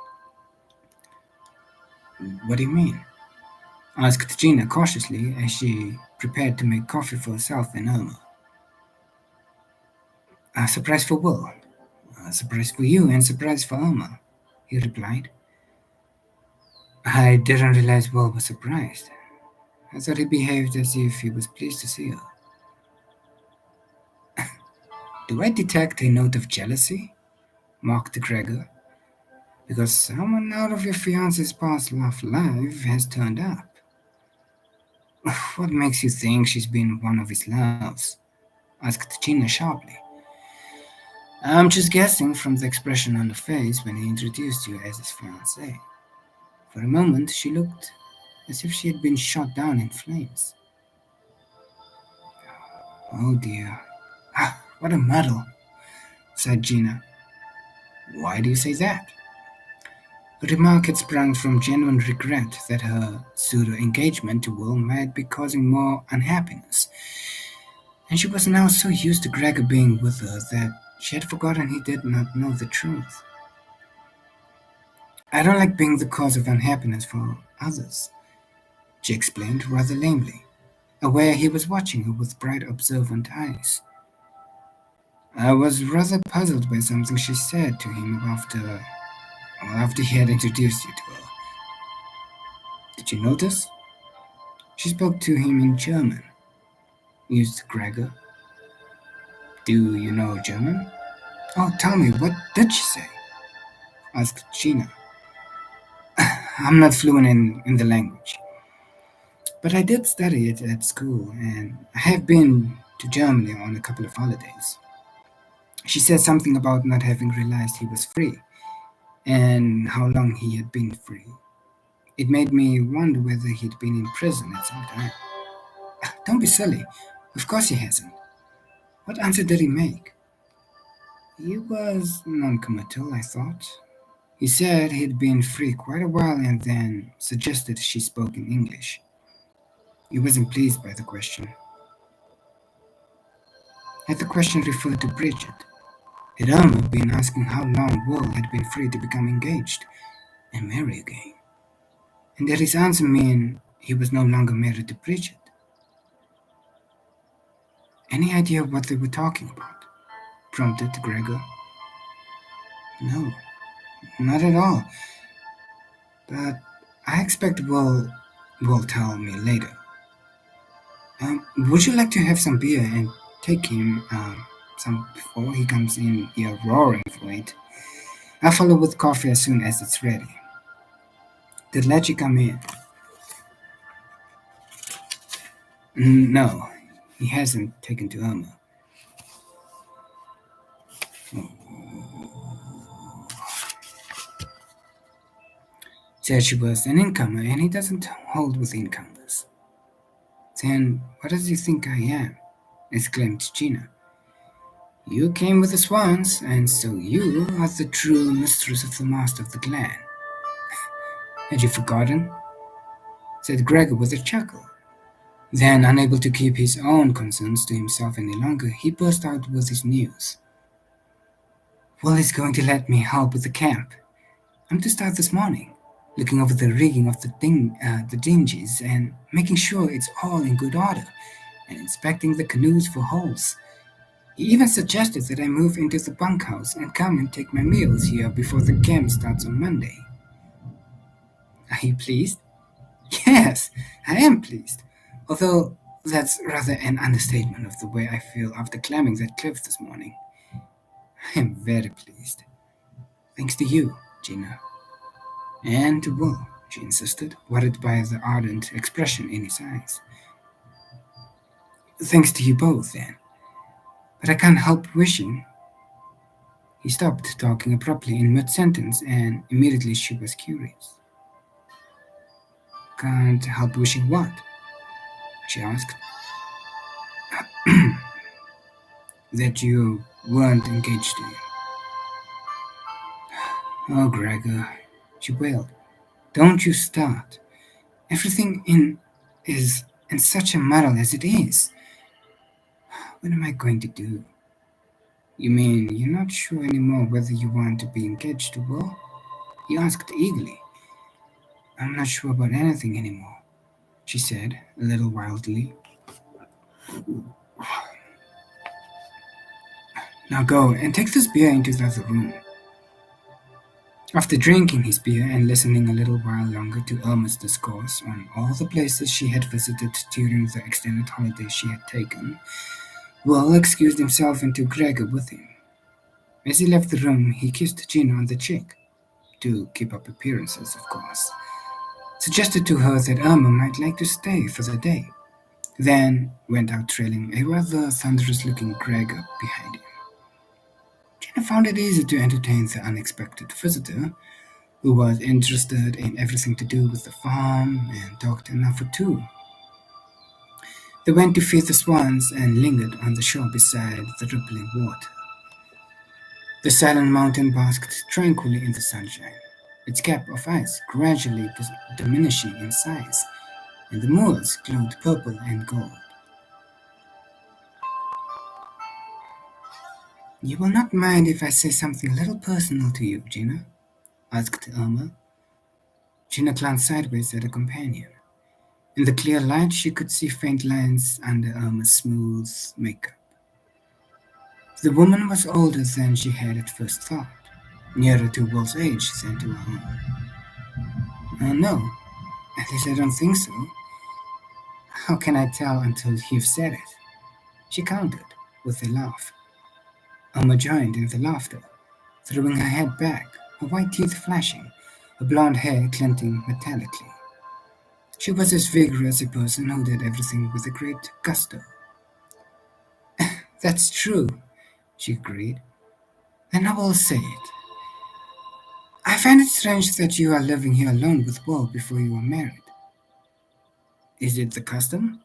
What do you mean? Asked Gina cautiously as she prepared to make coffee for herself and Irma. A surprise for Will, a surprise for you, and a surprise for Irma, he replied. I didn't realize Will was surprised. I thought he behaved as if he was pleased to see her. Do I detect a note of jealousy? Mocked Gregor. Because someone out of your fiance's past love life has turned up. What makes you think she's been one of his loves? Asked Gina sharply. I'm just guessing from the expression on her face when he introduced you as his fiancée. For a moment, she looked as if she had been shot down in flames. Oh dear. Ah, what a muddle, said Gina. Why do you say that? The remark had sprung from genuine regret that her pseudo-engagement to Will might be causing more unhappiness, and she was now so used to Gregor being with her that she had forgotten he did not know the truth. I don't like being the cause of unhappiness for others, she explained rather lamely, aware he was watching her with bright observant eyes. I was rather puzzled by something she said to him after he had introduced you to her. Did you notice? She spoke to him in German, mused Gregor. Do you know German? Oh, tell me, what did she say? Asked Gina. I'm not fluent in the language, but I did study it at school, and I have been to Germany on a couple of holidays. She said something about not having realized he was free, and how long he had been free. It made me wonder whether he'd been in prison at some time. Don't be silly. Of course he hasn't. What answer did he make? He was non-committal, I thought. He said he'd been free quite a while and then suggested she spoke in English. He wasn't pleased by the question. Had the question referred to Bridget? Had Irma been asking how long Will had been free to become engaged and marry again? And did his answer mean he was no longer married to Bridget? Any idea what they were talking about? Prompted Gregor. No, not at all. But I expect will tell me later. Would you like to have some beer and take him some before he comes in here roaring for it? I'll follow with coffee as soon as it's ready. Did Lecce come in? No, he hasn't taken to Irma. Said she was an incomer and he doesn't hold with incomers. Then what does he think I am? Exclaimed Gina. You came with the swans, and so you are the true mistress of the master of the clan. Had you forgotten? Said Gregor with a chuckle. Then, unable to keep his own concerns to himself any longer, he burst out with his news. Will is going to let me help with the camp. I'm to start this morning, looking over the rigging of the dinghies and making sure it's all in good order, and inspecting the canoes for holes. He even suggested that I move into the bunkhouse and come and take my meals here before the camp starts on Monday. Are you pleased? Yes, I am pleased. Although that's rather an understatement of the way I feel after climbing that cliff this morning. I am very pleased. Thanks to you, Gina. And to Will, she insisted, worried by the ardent expression in his eyes. Thanks to you both, then. But I can't help wishing. He stopped talking abruptly in mid-sentence, and immediately she was curious. Can't help wishing what? She asked. That you weren't engaged to you. Oh, Gregor, she wailed. Don't you start. Everything is in such a muddle as it is. What am I going to do? You mean you're not sure anymore whether you want to be engaged to Will? He asked eagerly. I'm not sure about anything anymore, she said, a little wildly. Now go and take this beer into the other room. After drinking his beer and listening a little while longer to Irma's discourse on all the places she had visited during the extended holiday she had taken, Will excused himself and took Gregor with him. As he left the room, he kissed Gina on the cheek, to keep up appearances, of course, suggested to her that Irma might like to stay for the day, then went out trailing a rather thunderous-looking Gregor behind him. Gina found it easy to entertain the unexpected visitor, who was interested in everything to do with the farm and talked enough for two. They went to feed the swans and lingered on the shore beside the rippling water. The silent mountain basked tranquilly in the sunshine, its cap of ice gradually diminishing in size, and the moors glowed purple and gold. You will not mind if I say something a little personal to you, Gina? Asked Irma. Gina glanced sideways at her companion. In the clear light, she could see faint lines under Irma's smooth makeup. The woman was older than she had at first thought, nearer to Will's age than to her own. No, at least I don't think so. How can I tell until you've said it? She countered, with a laugh. Irma joined in the laughter, throwing her head back, her white teeth flashing, her blonde hair glinting metallically. She was as vigorous a person who did everything with a great gusto. That's true, she agreed. Then I will say it. I find it strange that you are living here alone with Will before you are married. Is it the custom?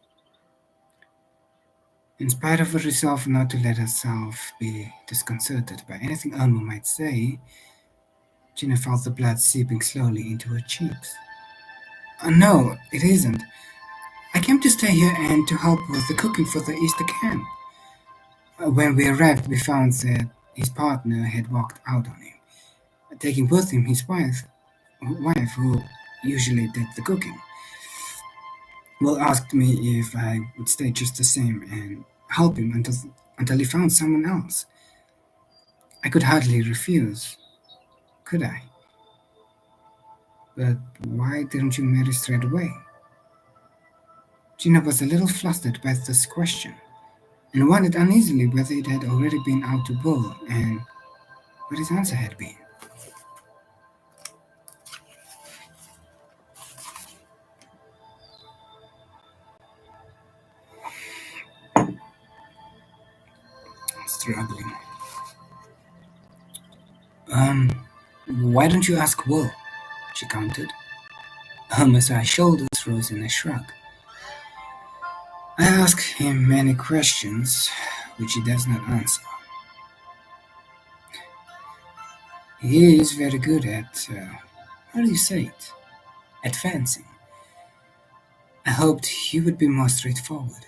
In spite of her resolve not to let herself be disconcerted by anything Irma might say, Gina felt the blood seeping slowly into her cheeks. No, it isn't. I came to stay here and to help with the cooking for the Easter camp. When we arrived, we found that his partner had walked out on him, taking with him his wife who usually did the cooking. Will asked me if I would stay just the same and help him until he found someone else. I could hardly refuse, could I? But why didn't you marry straight away? Gina was a little flustered by this question, and wondered uneasily whether it had already been out to Will and what his answer had been. Struggling. Why don't you ask Will? She countered. Irma's shoulders rose in a shrug. I ask him many questions, which he does not answer. He is very good at, how do you say it? At fencing. I hoped he would be more straightforward.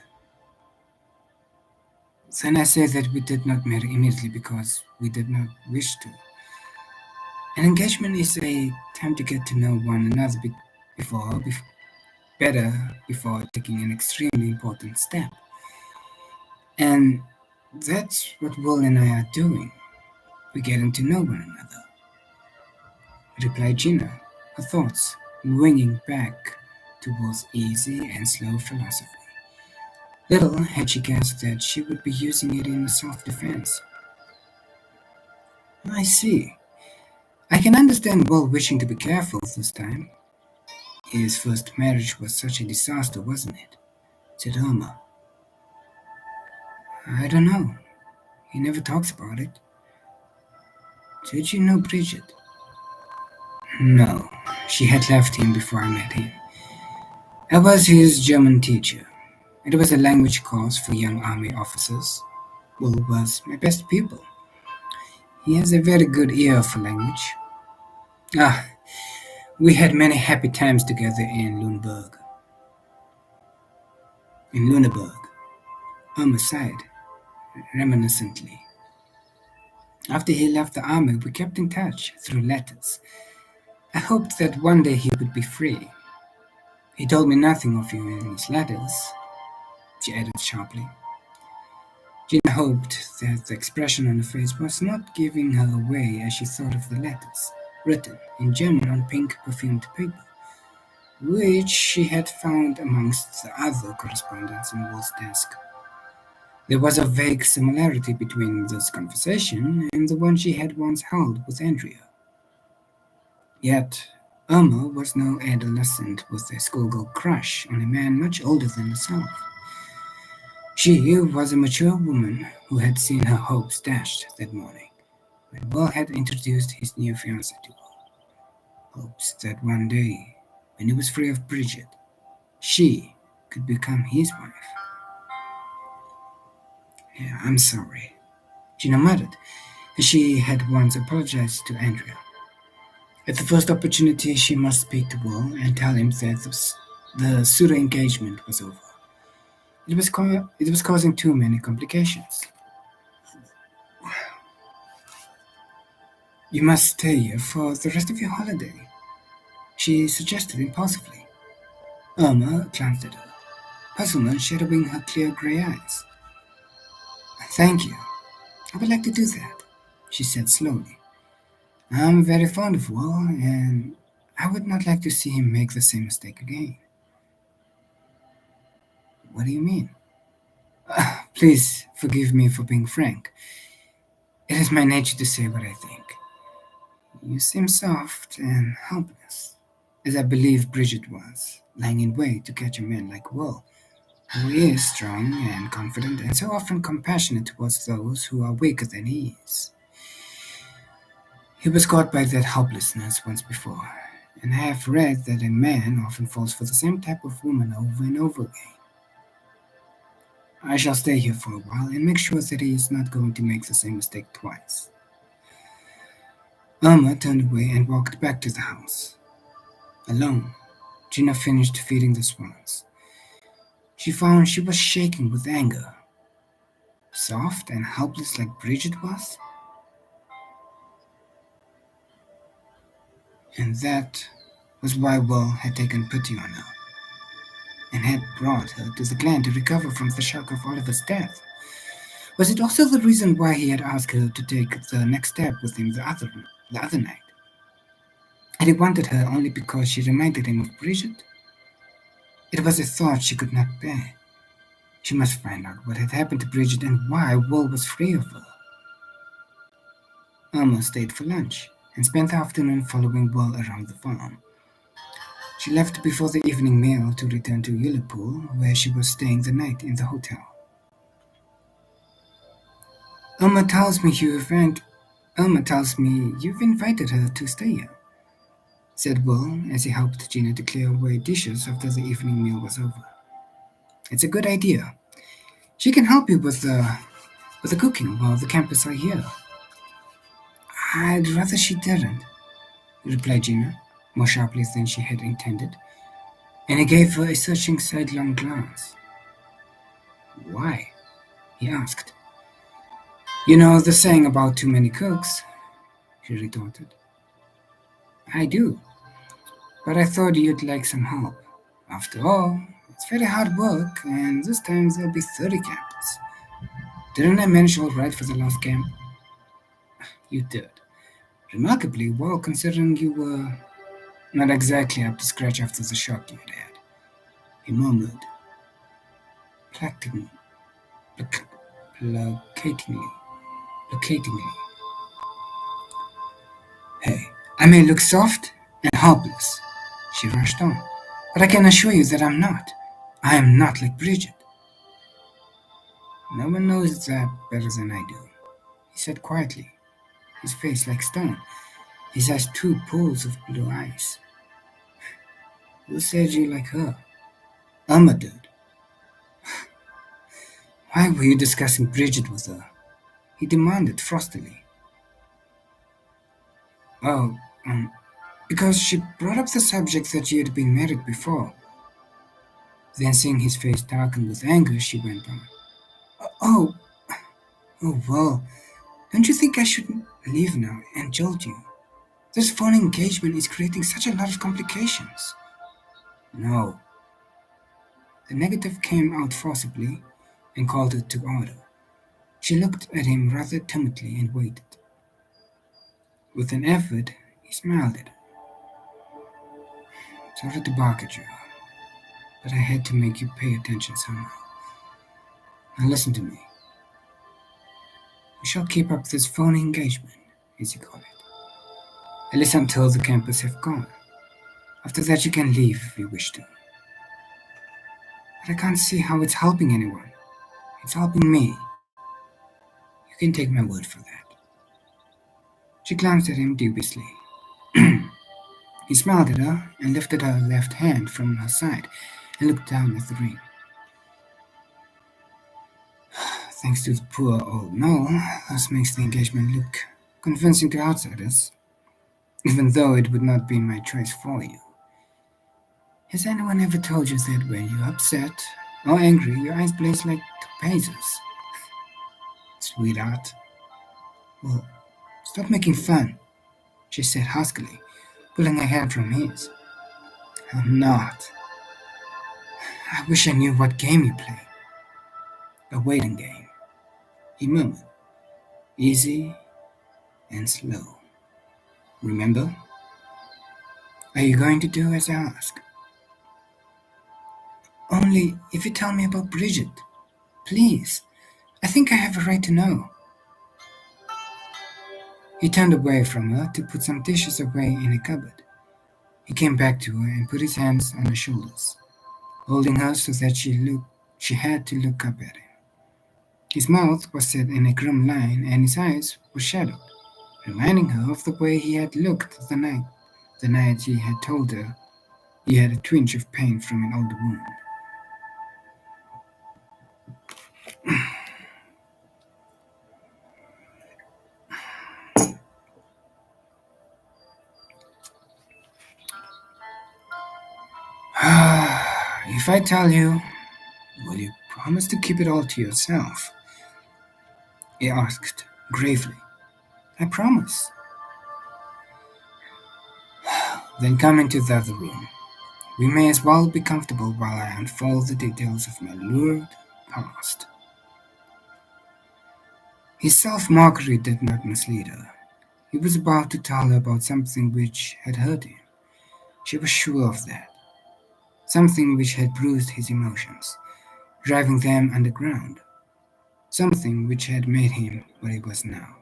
Then I say that we did not marry immediately because we did not wish to. An engagement is a time to get to know one another before taking an extremely important step. And that's what Will and I are doing. We're getting to know one another, replied Gina, her thoughts winging back to Will's easy and slow philosophy. Little had she guessed that she would be using it in self-defense. I see. I can understand Will wishing to be careful this time. His first marriage was such a disaster, wasn't it? Said Irma. I don't know. He never talks about it. Did you know Bridget? No, she had left him before I met him. I was his German teacher. It was a language course for young army officers. Will was my best pupil. He has a very good ear for language. Ah, we had many happy times together in Lüneburg. In Lüneburg, Irma sighed reminiscently. After he left the army, we kept in touch through letters. I hoped that one day he would be free. He told me nothing of you in his letters, she added sharply. Gina hoped that the expression on her face was not giving her away as she thought of the letters, written in German on pink perfumed paper, which she had found amongst the other correspondence in Will's desk. There was a vague similarity between this conversation and the one she had once held with Andrea. Yet, Irma was no adolescent with a schoolgirl crush on a man much older than herself. She was a mature woman who had seen her hopes dashed that morning when Will had introduced his new fiancée to her. Hopes that one day, when he was free of Bridget, she could become his wife. Yeah, I'm sorry, Gina muttered, as she had once apologized to Andrea. At the first opportunity, she must speak to Will and tell him that the pseudo engagement was over. It was causing too many complications. You must stay here for the rest of your holiday, she suggested impulsively. Irma glanced at her, puzzlement shadowing her clear gray eyes. Thank you. I would like to do that, she said slowly. I'm very fond of Will, and I would not like to see him make the same mistake again. What do you mean? Please forgive me for being frank. It is my nature to say what I think. You seem soft and helpless, as I believe Bridget was, lying in wait to catch a man like Will, who is strong and confident and so often compassionate towards those who are weaker than he is. He was caught by that helplessness once before, and I have read that a man often falls for the same type of woman over and over again. I shall stay here for a while and make sure that he is not going to make the same mistake twice. Irma turned away and walked back to the house. Alone, Gina finished feeding the swans. She found she was shaking with anger. Soft and helpless like Bridget was? And that was why Will had taken pity on her and had brought her to the Glen to recover from the shock of Oliver's death. Was it also the reason why he had asked her to take the next step with him the other night? Had he wanted her only because she reminded him of Bridget? It was a thought she could not bear. She must find out what had happened to Bridget and why Will was free of her. Irma stayed for lunch and spent the afternoon following Will around the farm. She left before the evening meal to return to Ullapool, where she was staying the night in the hotel. Irma tells me you've invited her to stay here, said Will as he helped Gina to clear away dishes after the evening meal was over. It's a good idea. She can help you with the cooking while the campers are here. I'd rather she didn't, replied Gina, more sharply than she had intended, and he gave her a searching sidelong glance. Why? He asked. You know the saying about too many cooks, she retorted. I do, but I thought you'd like some help. After all, it's very hard work, and this time there'll be 30 campers. Didn't I manage all right for the last camp? You did. Remarkably well, considering you were not exactly up to scratch after the shock you had had, he murmured, placatingly. placatingly. placatingly. Hey, I may look soft and helpless, she rushed on, but I can assure you that I'm not. I am not like Bridget. No one knows that better than I do, he said quietly, his face like stone, his eyes two pools of blue eyes. Who said you like her? Irma did. Why were you discussing Bridget with her? He demanded frostily. Oh, because she brought up the subject that you had been married before. Then, seeing his face darken with anger, she went on. Oh, oh, well, don't you think I should leave now and told you? This phone engagement is creating such a lot of complications. No. The negative came out forcibly and called her to order. She looked at him rather timidly and waited. With an effort, he smiled at her. Sorry to bark at you, but I had to make you pay attention somehow. Now listen to me. We shall keep up this phony engagement, as you call it, at least until the campers have gone. After that you can leave if you wish to. But I can't see how it's helping anyone. It's helping me. You can take my word for that. She glanced at him dubiously. He smiled at her and lifted her left hand from her side and looked down at the ring. Thanks to the poor old Noel, this makes the engagement look convincing to outsiders, even though it would not be my choice for you. Has anyone ever told you that when you're upset or angry, your eyes blaze like topazes? Sweetheart. Well, stop making fun, she said huskily, pulling her hand from his. I'm not. I wish I knew what game you play. A waiting game, he murmured, easy and slow. Remember? Are you going to do as I ask? Only if you tell me about Bridget. Please. I think I have a right to know. He turned away from her to put some dishes away in a cupboard. He came back to her and put his hands on her shoulders, holding her so that she had to look up at him. His mouth was set in a grim line and his eyes were shadowed, reminding her of the way he had looked the night he had told her he had a twinge of pain from an old wound. If I tell you, will you promise to keep it all to yourself? He asked gravely. I promise. Then come into the other room. We may as well be comfortable while I unfold the details of my lurid past. His self-mockery did not mislead her. He was about to tell her about something which had hurt him. She was sure of that. Something which had bruised his emotions, driving them underground. Something which had made him what he was now,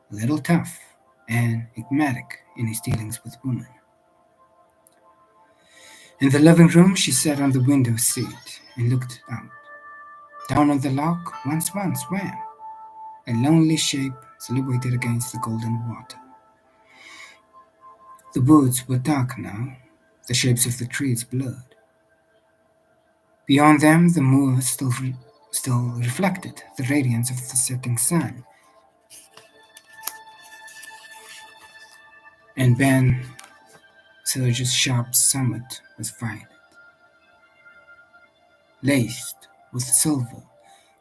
a little tough and enigmatic in his dealings with women. In the living room, she sat on the window seat and looked out. Down on the loch one swan swam, a lonely shape silhouetted against the golden water. The woods were dark now, the shapes of the trees blurred. Beyond them, the moor still reflected the radiance of the setting sun. And Ben Surge's sharp summit was violet, laced with silver,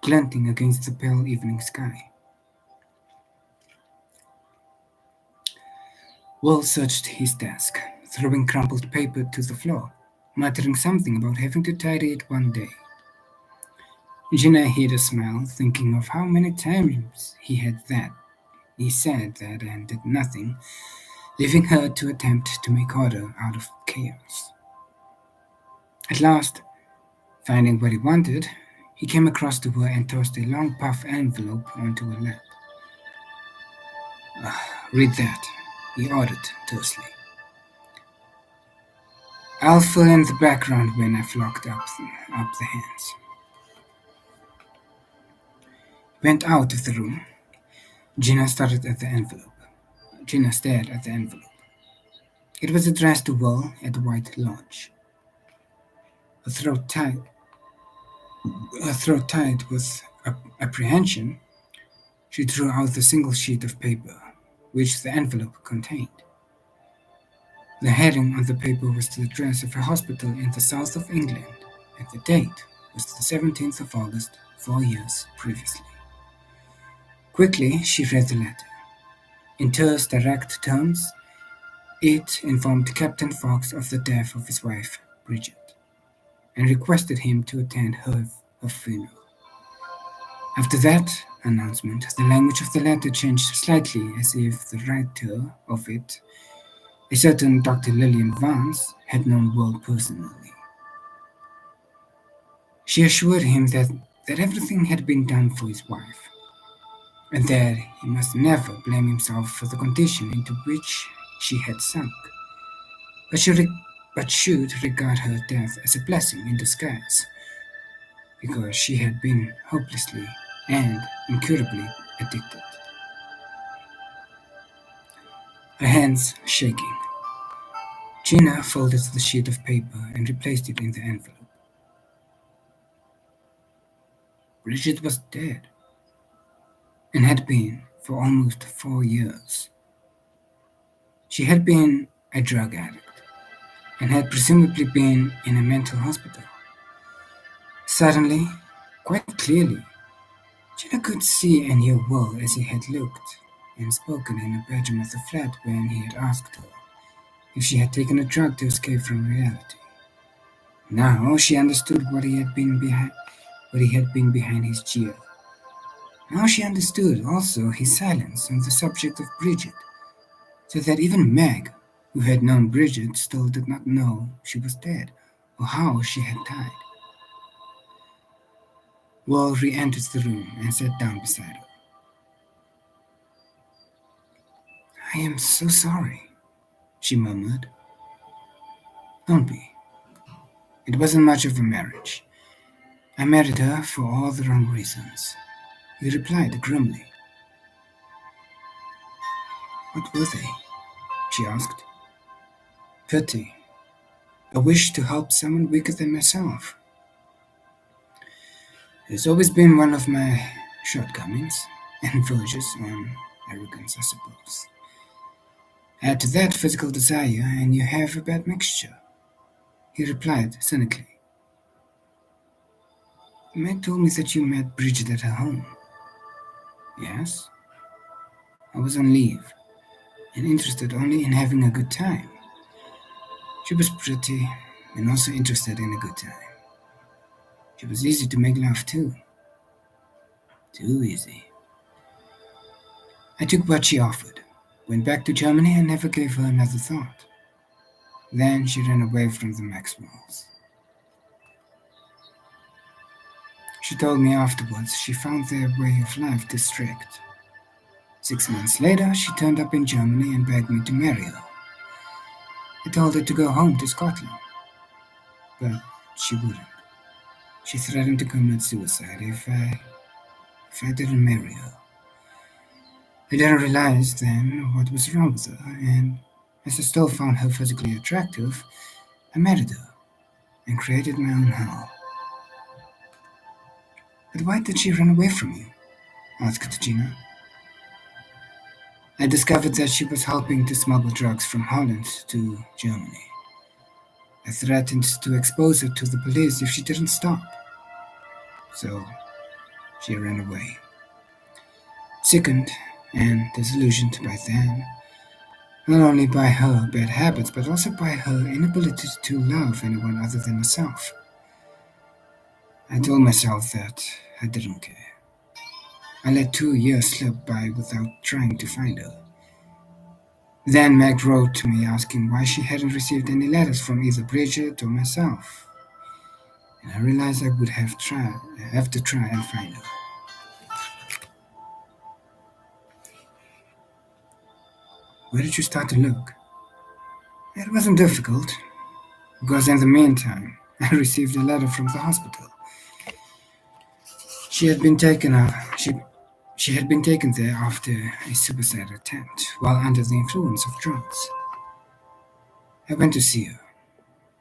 glinting against the pale evening sky. Will searched his desk, throwing crumpled paper to the floor, muttering something about having to tidy it one day. Gina hid a smile, thinking of how many times he said that and did nothing, leaving her to attempt to make order out of chaos. At last, finding what he wanted, he came across to her and tossed a long puff envelope onto her lap. Read that, he ordered tersely. I'll fill in the background when I've locked up the hands. Went out of the room. Gina stared at the envelope. It was addressed to Will at the White Lodge. Her throat tight with apprehension, she drew out the single sheet of paper which the envelope contained. The heading on the paper was the address of a hospital in the south of England, and the date was the 17th of August, 4 years previously. Quickly, she read the letter. In terse, direct terms, it informed Captain Fox of the death of his wife, Bridget, and requested him to attend her funeral. After that announcement, the language of the letter changed slightly, as if the writer of it, a certain Dr. Lillian Vance, had known Will personally. She assured him that everything had been done for his wife, and that he must never blame himself for the condition into which she had sunk, but should regard her death as a blessing in disguise, because she had been hopelessly and incurably addicted. Her hands shaking, Gina folded the sheet of paper and replaced it in the envelope. Bridget was dead, and had been for almost 4 years. She had been a drug addict, and had presumably been in a mental hospital. Suddenly, quite clearly, Gina could see and hear Will as he had looked and spoken in a bedroom of the flat when he had asked her if she had taken a drug to escape from reality. Now she understood what he had been behind his jeer. Now she understood also his silence on the subject of Bridget, so that even Meg, who had known Bridget, still did not know she was dead or how she had died. Will re-entered the room and sat down beside her. "I am so sorry," she murmured. "Don't be. It wasn't much of a marriage. I married her for all the wrong reasons," he replied grimly. "What were they?" she asked. "Pity. A wish to help someone weaker than myself. It's always been one of my shortcomings, and verges on arrogance, I suppose. Add to that physical desire, and you have a bad mixture," he replied cynically. "Meg told me that you met Bridget at her home." "Yes. I was on leave, and interested only in having a good time. She was pretty, and also interested in a good time. She was easy to make love to. Too easy. I took what she offered, went back to Germany, and never gave her another thought. Then she ran away from the Maxwells. She told me afterwards she found their way of life too strict. 6 months later, she turned up in Germany and begged me to marry her. I told her to go home to Scotland, but she wouldn't. She threatened to commit suicide if I didn't marry her. I didn't realize then what was wrong with her, and as I still found her physically attractive, I married her and created my own hell." "But why did she run away from you?" asked Gina. "I discovered that she was helping to smuggle drugs from Holland to Germany. I threatened to expose her to the police if she didn't stop. So she ran away. Sickened and disillusioned by then, not only by her bad habits, but also by her inability to love anyone other than herself. I told myself that I didn't care. I let 2 years slip by without trying to find her. Then Meg wrote to me asking why she hadn't received any letters from either Bridget or myself. And I realized I would have to try and find her." "Where did you start to look?" "It wasn't difficult, because in the meantime, I received a letter from the hospital. She had been taken there after a suicide attempt while under the influence of drugs. I went to see her.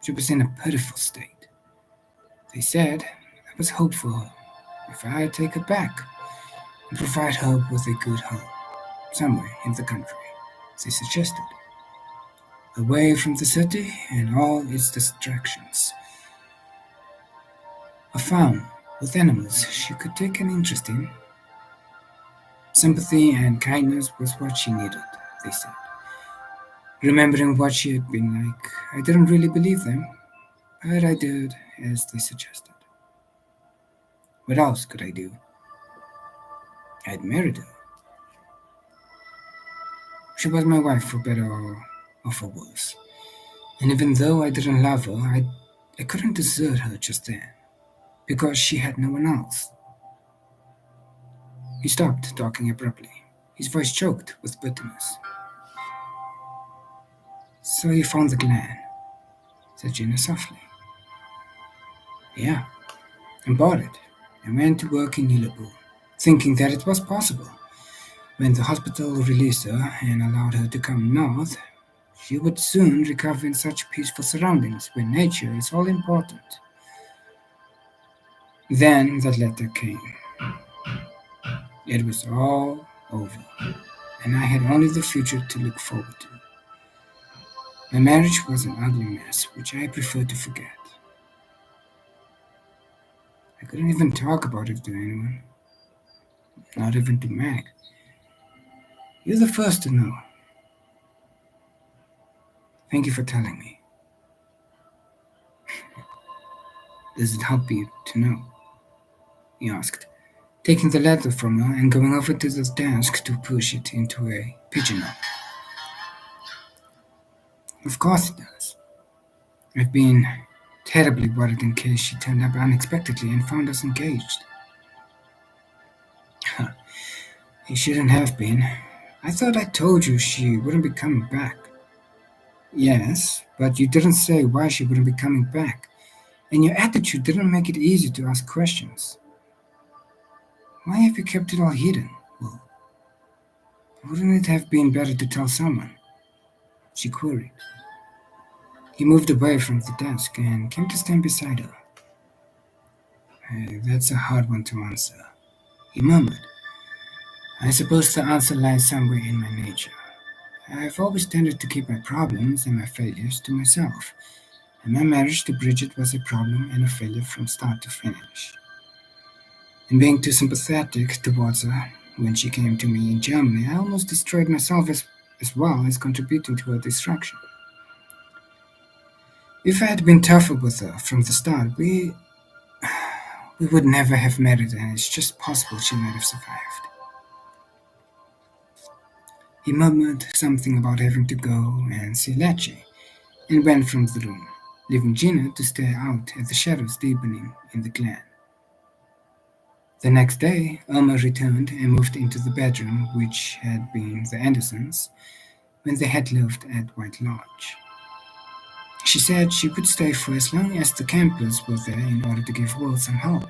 She was in a pitiful state. They said there was hope for her, if I take her back and provide her with a good home, somewhere in the country, they suggested, away from the city and all its distractions. A farm with animals she could take an interest in. Sympathy and kindness was what she needed, they said. Remembering what she had been like, I didn't really believe them, but I did as they suggested. What else could I do? I'd married her. She was my wife for better or for worse. And even though I didn't love her, I couldn't desert her just then, because she had no one else. He stopped talking abruptly, his voice choked with bitterness. So you found the gland, said Gina softly. Yeah, and bought it, and went to work in Liverpool, thinking that it was possible. When the hospital released her and allowed her to come north, she would soon recover in such peaceful surroundings where nature is all important. Then that letter came. It was all over, and I had only the future to look forward to. My marriage was an ugly mess, which I preferred to forget. I couldn't even talk about it to anyone, not even to Meg. You're the first to know. Thank you for telling me. Does it help you to know? He asked, taking the letter from her and going over to the desk to push it into a pigeonhole. Of course it does. I've been terribly worried in case she turned up unexpectedly and found us engaged. He shouldn't have been. I thought I told you she wouldn't be coming back. Yes, but you didn't say why she wouldn't be coming back, and your attitude didn't make it easy to ask questions. Why have you kept it all hidden? Well, wouldn't it have been better to tell someone? She queried. He moved away from the desk and came to stand beside her. That's a hard one to answer, he murmured. I suppose the answer lies somewhere in my nature. I've always tended to keep my problems and my failures to myself, and my marriage to Bridget was a problem and a failure from start to finish. And being too sympathetic towards her when she came to me in Germany, I almost destroyed myself as well as contributing to her destruction. If I had been tougher with her from the start, we would never have married, and it's just possible she might have survived. He murmured something about having to go and see Lecce, and went from the room, leaving Gina to stare out at the shadows deepening in the glen. The next day, Irma returned and moved into the bedroom which had been the Andersons when they had lived at White Lodge. She said she would stay for as long as the campers were there in order to give Will some help.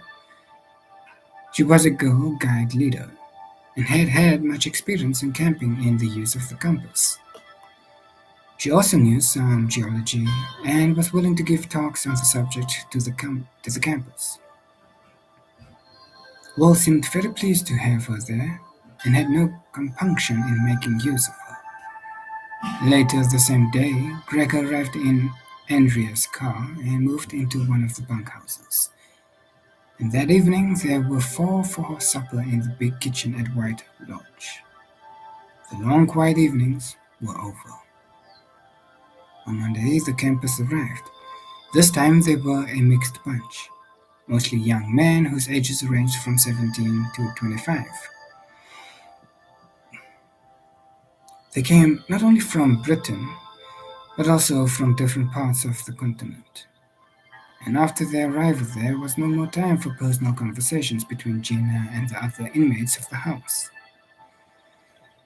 She was a Girl Guide leader and had had much experience in camping in the use of the compass. She also knew some geology and was willing to give talks on the subject to the campers. Will seemed very pleased to have her there and had no compunction in making use of her. Later the same day, Greg arrived in Andrea's car and moved into one of the bunkhouses. And that evening there were 4 for supper in the big kitchen at White Lodge. The long quiet evenings were over. On Monday the campers arrived. This time they were a mixed bunch, mostly young men whose ages ranged from 17 to 25. They came not only from Britain, but also from different parts of the continent. And after their arrival there was no more time for personal conversations between Gina and the other inmates of the house.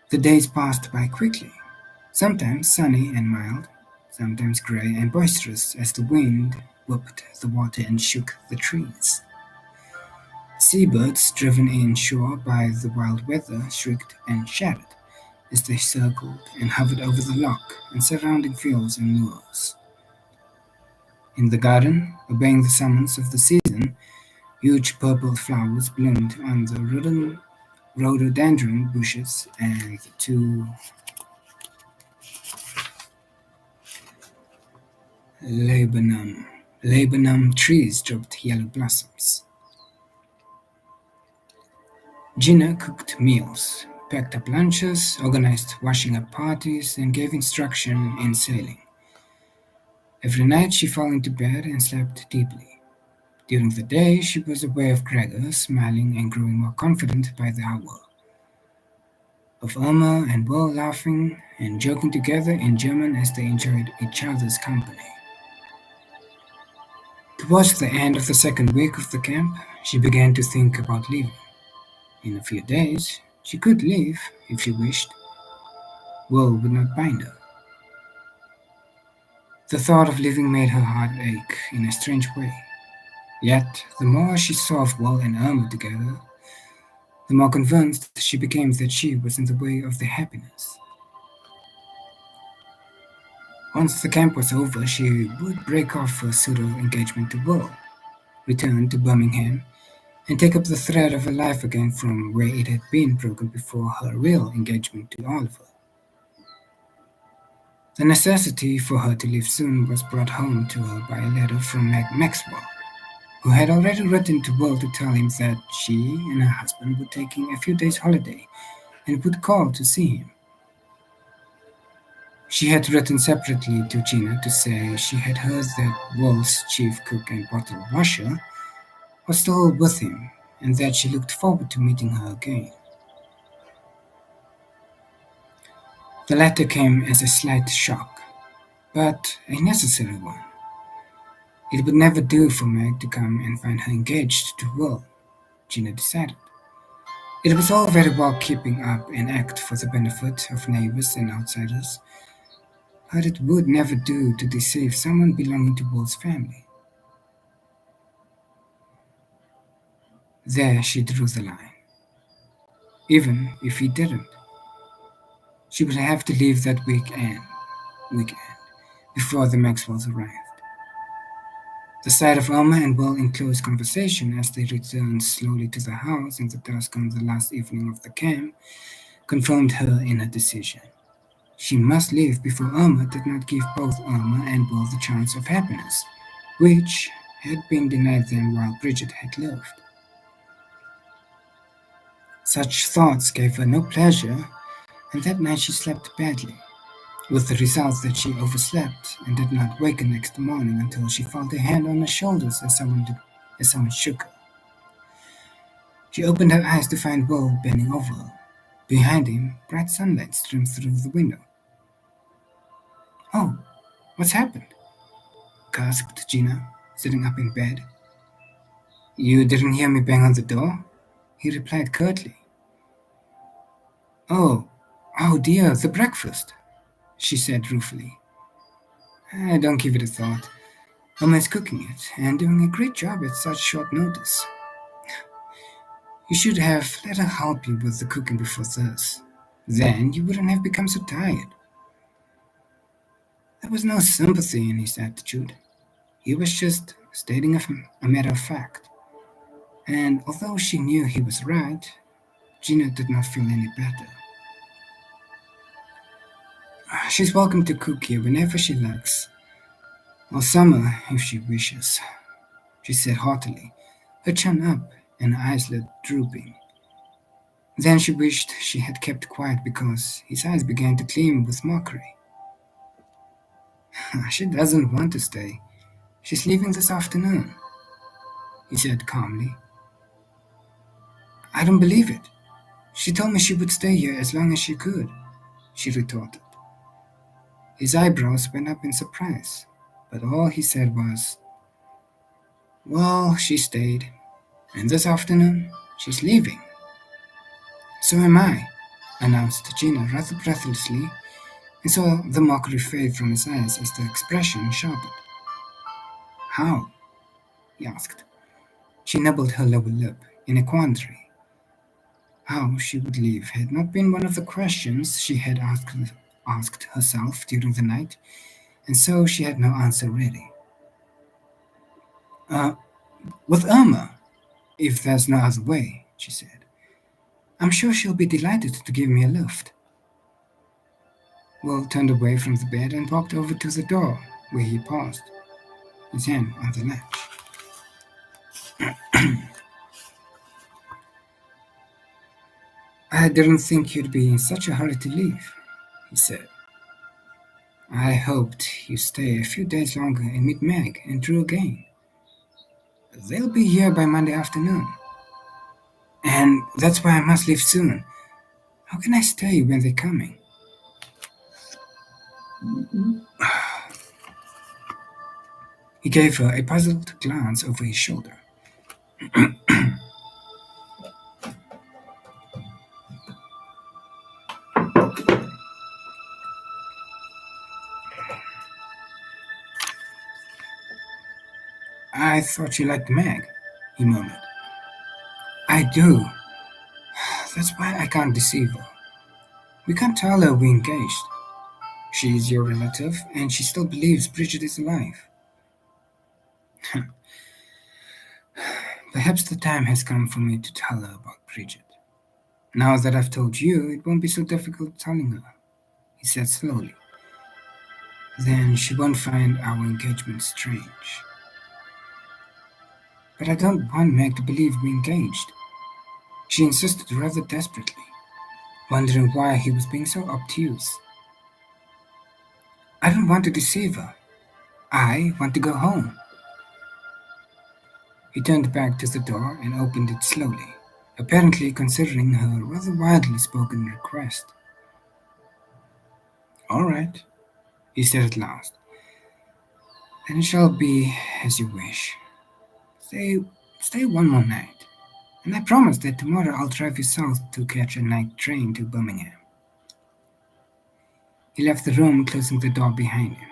The days passed by quickly, sometimes sunny and mild, sometimes grey and boisterous as the wind whipped the water and shook the trees. Seabirds driven inshore by the wild weather shrieked and chattered as they circled and hovered over the loch and surrounding fields and moors. In the garden, obeying the summons of the season, Huge purple flowers bloomed on the rhododendron bushes, and the two laburnum, laburnum trees dropped yellow blossoms. Gina cooked meals, packed up lunches, organized washing up parties, and gave instruction in sailing. Every night she fell into bed and slept deeply. During the day she was aware of Gregor, smiling and growing more confident by the hour, of Irma and Will laughing and joking together in German as they enjoyed each other's company. Towards the end of the second week of the camp, she began to think about leaving. In a few days, she could leave if she wished. Will would not bind her. The thought of leaving made her heart ache in a strange way. Yet, the more she saw of Will and Irma together, the more convinced she became that she was in the way of their happiness. Once the camp was over, she would break off her pseudo engagement to Will, return to Birmingham, and take up the thread of her life again from where it had been broken before her real engagement to Oliver. The necessity for her to leave soon was brought home to her by a letter from Meg Maxwell, who had already written to Will to tell him that she and her husband were taking a few days' holiday and would call to see him. She had written separately to Gina to say she had heard that Will's chief cook and bottle washer was still with him and that she looked forward to meeting her again. The letter came as a slight shock, but a necessary one. It would never do for Meg to come and find her engaged to Will, Gina decided. It was all very well keeping up an act for the benefit of neighbors and outsiders, but it would never do to deceive someone belonging to Will's family. There she drew the line. Even if he didn't, she would have to leave that weekend before the Maxwells arrived. The sight of Irma and Will in close conversation as they returned slowly to the house in the dusk on the last evening of the camp confirmed her in her decision. She must leave before Irma did not give both Irma and Will the chance of happiness, which had been denied them while Bridget had lived. Such thoughts gave her no pleasure, and that night she slept badly, with the result that she overslept and did not wake the next morning until she felt a hand on her shoulders as someone shook her. She opened her eyes to find Will bending over her. Behind him, bright sunlight streamed through the window. "Oh, what's happened?" gasped Gina, sitting up in bed. "You didn't hear me bang on the door?" he replied curtly. "Oh, oh dear, the breakfast," she said ruefully. Don't give it a thought. Mama is cooking it and doing a great job at such short notice. You should have let her help you with the cooking before this. Then you wouldn't have become so tired." There was no sympathy in his attitude. He was just stating a matter of fact. And although she knew he was right, Gina did not feel any better. "She's welcome to cook here whenever she likes. All summer, if she wishes," she said haughtily, her chin up and her eyelid drooping. Then she wished she had kept quiet because his eyes began to gleam with mockery. "She doesn't want to stay. She's leaving this afternoon," he said calmly. "I don't believe it. She told me she would stay here as long as she could," she retorted. His eyebrows went up in surprise, but all he said was, "Well, she stayed, and this afternoon she's leaving." "So am I," announced Gina rather breathlessly, and saw the mockery fade from his eyes as the expression sharpened. "How?" he asked. She nibbled her lower lip in a quandary. How she would leave had not been one of the questions she had asked herself during the night, and so she had no answer ready. "Uh, with Irma," If there's no other way, she said. I'm sure she'll be delighted to give me a lift. Will turned away from the bed and walked over to the door, where he paused, his hand on the latch. I didn't think you'd be in such a hurry to leave, he said. I hoped you'd stay a few days longer and meet Meg and Drew again. They'll be here by Monday afternoon. And that's why I must leave soon. How can I stay when they're coming? He gave her a puzzled glance over his shoulder. I thought you liked Meg, he murmured. I do. That's why I can't deceive her. We can't tell her we're engaged. She is your relative, and she still believes Bridget is alive. Perhaps the time has come for me to tell her about Bridget. Now that I've told you, it won't be so difficult telling her, he said slowly. Then she won't find our engagement strange. But I don't want Meg to believe we're engaged. She insisted rather desperately, wondering why he was being so obtuse. I don't want to deceive her. I want to go home. He turned back to the door and opened it slowly, apparently considering her rather wildly spoken request. All right, he said at last. Then it shall be as you wish. Stay one more night, and I promise that tomorrow I'll drive you south to catch a night train to Birmingham. He left the room, closing the door behind him.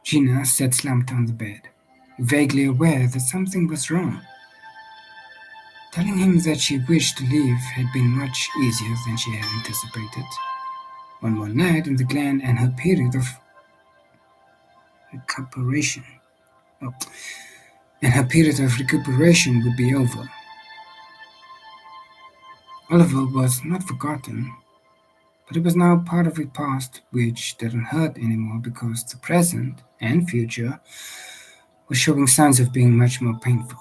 Gina sat slumped on the bed, vaguely aware that something was wrong. Telling him that she wished to leave had been much easier than she had anticipated. One more night in the Glen and her period of recuperation. Oh, and her period of recuperation would be over. Oliver was not forgotten, but it was now part of a past which didn't hurt anymore because the present and future were showing signs of being much more painful.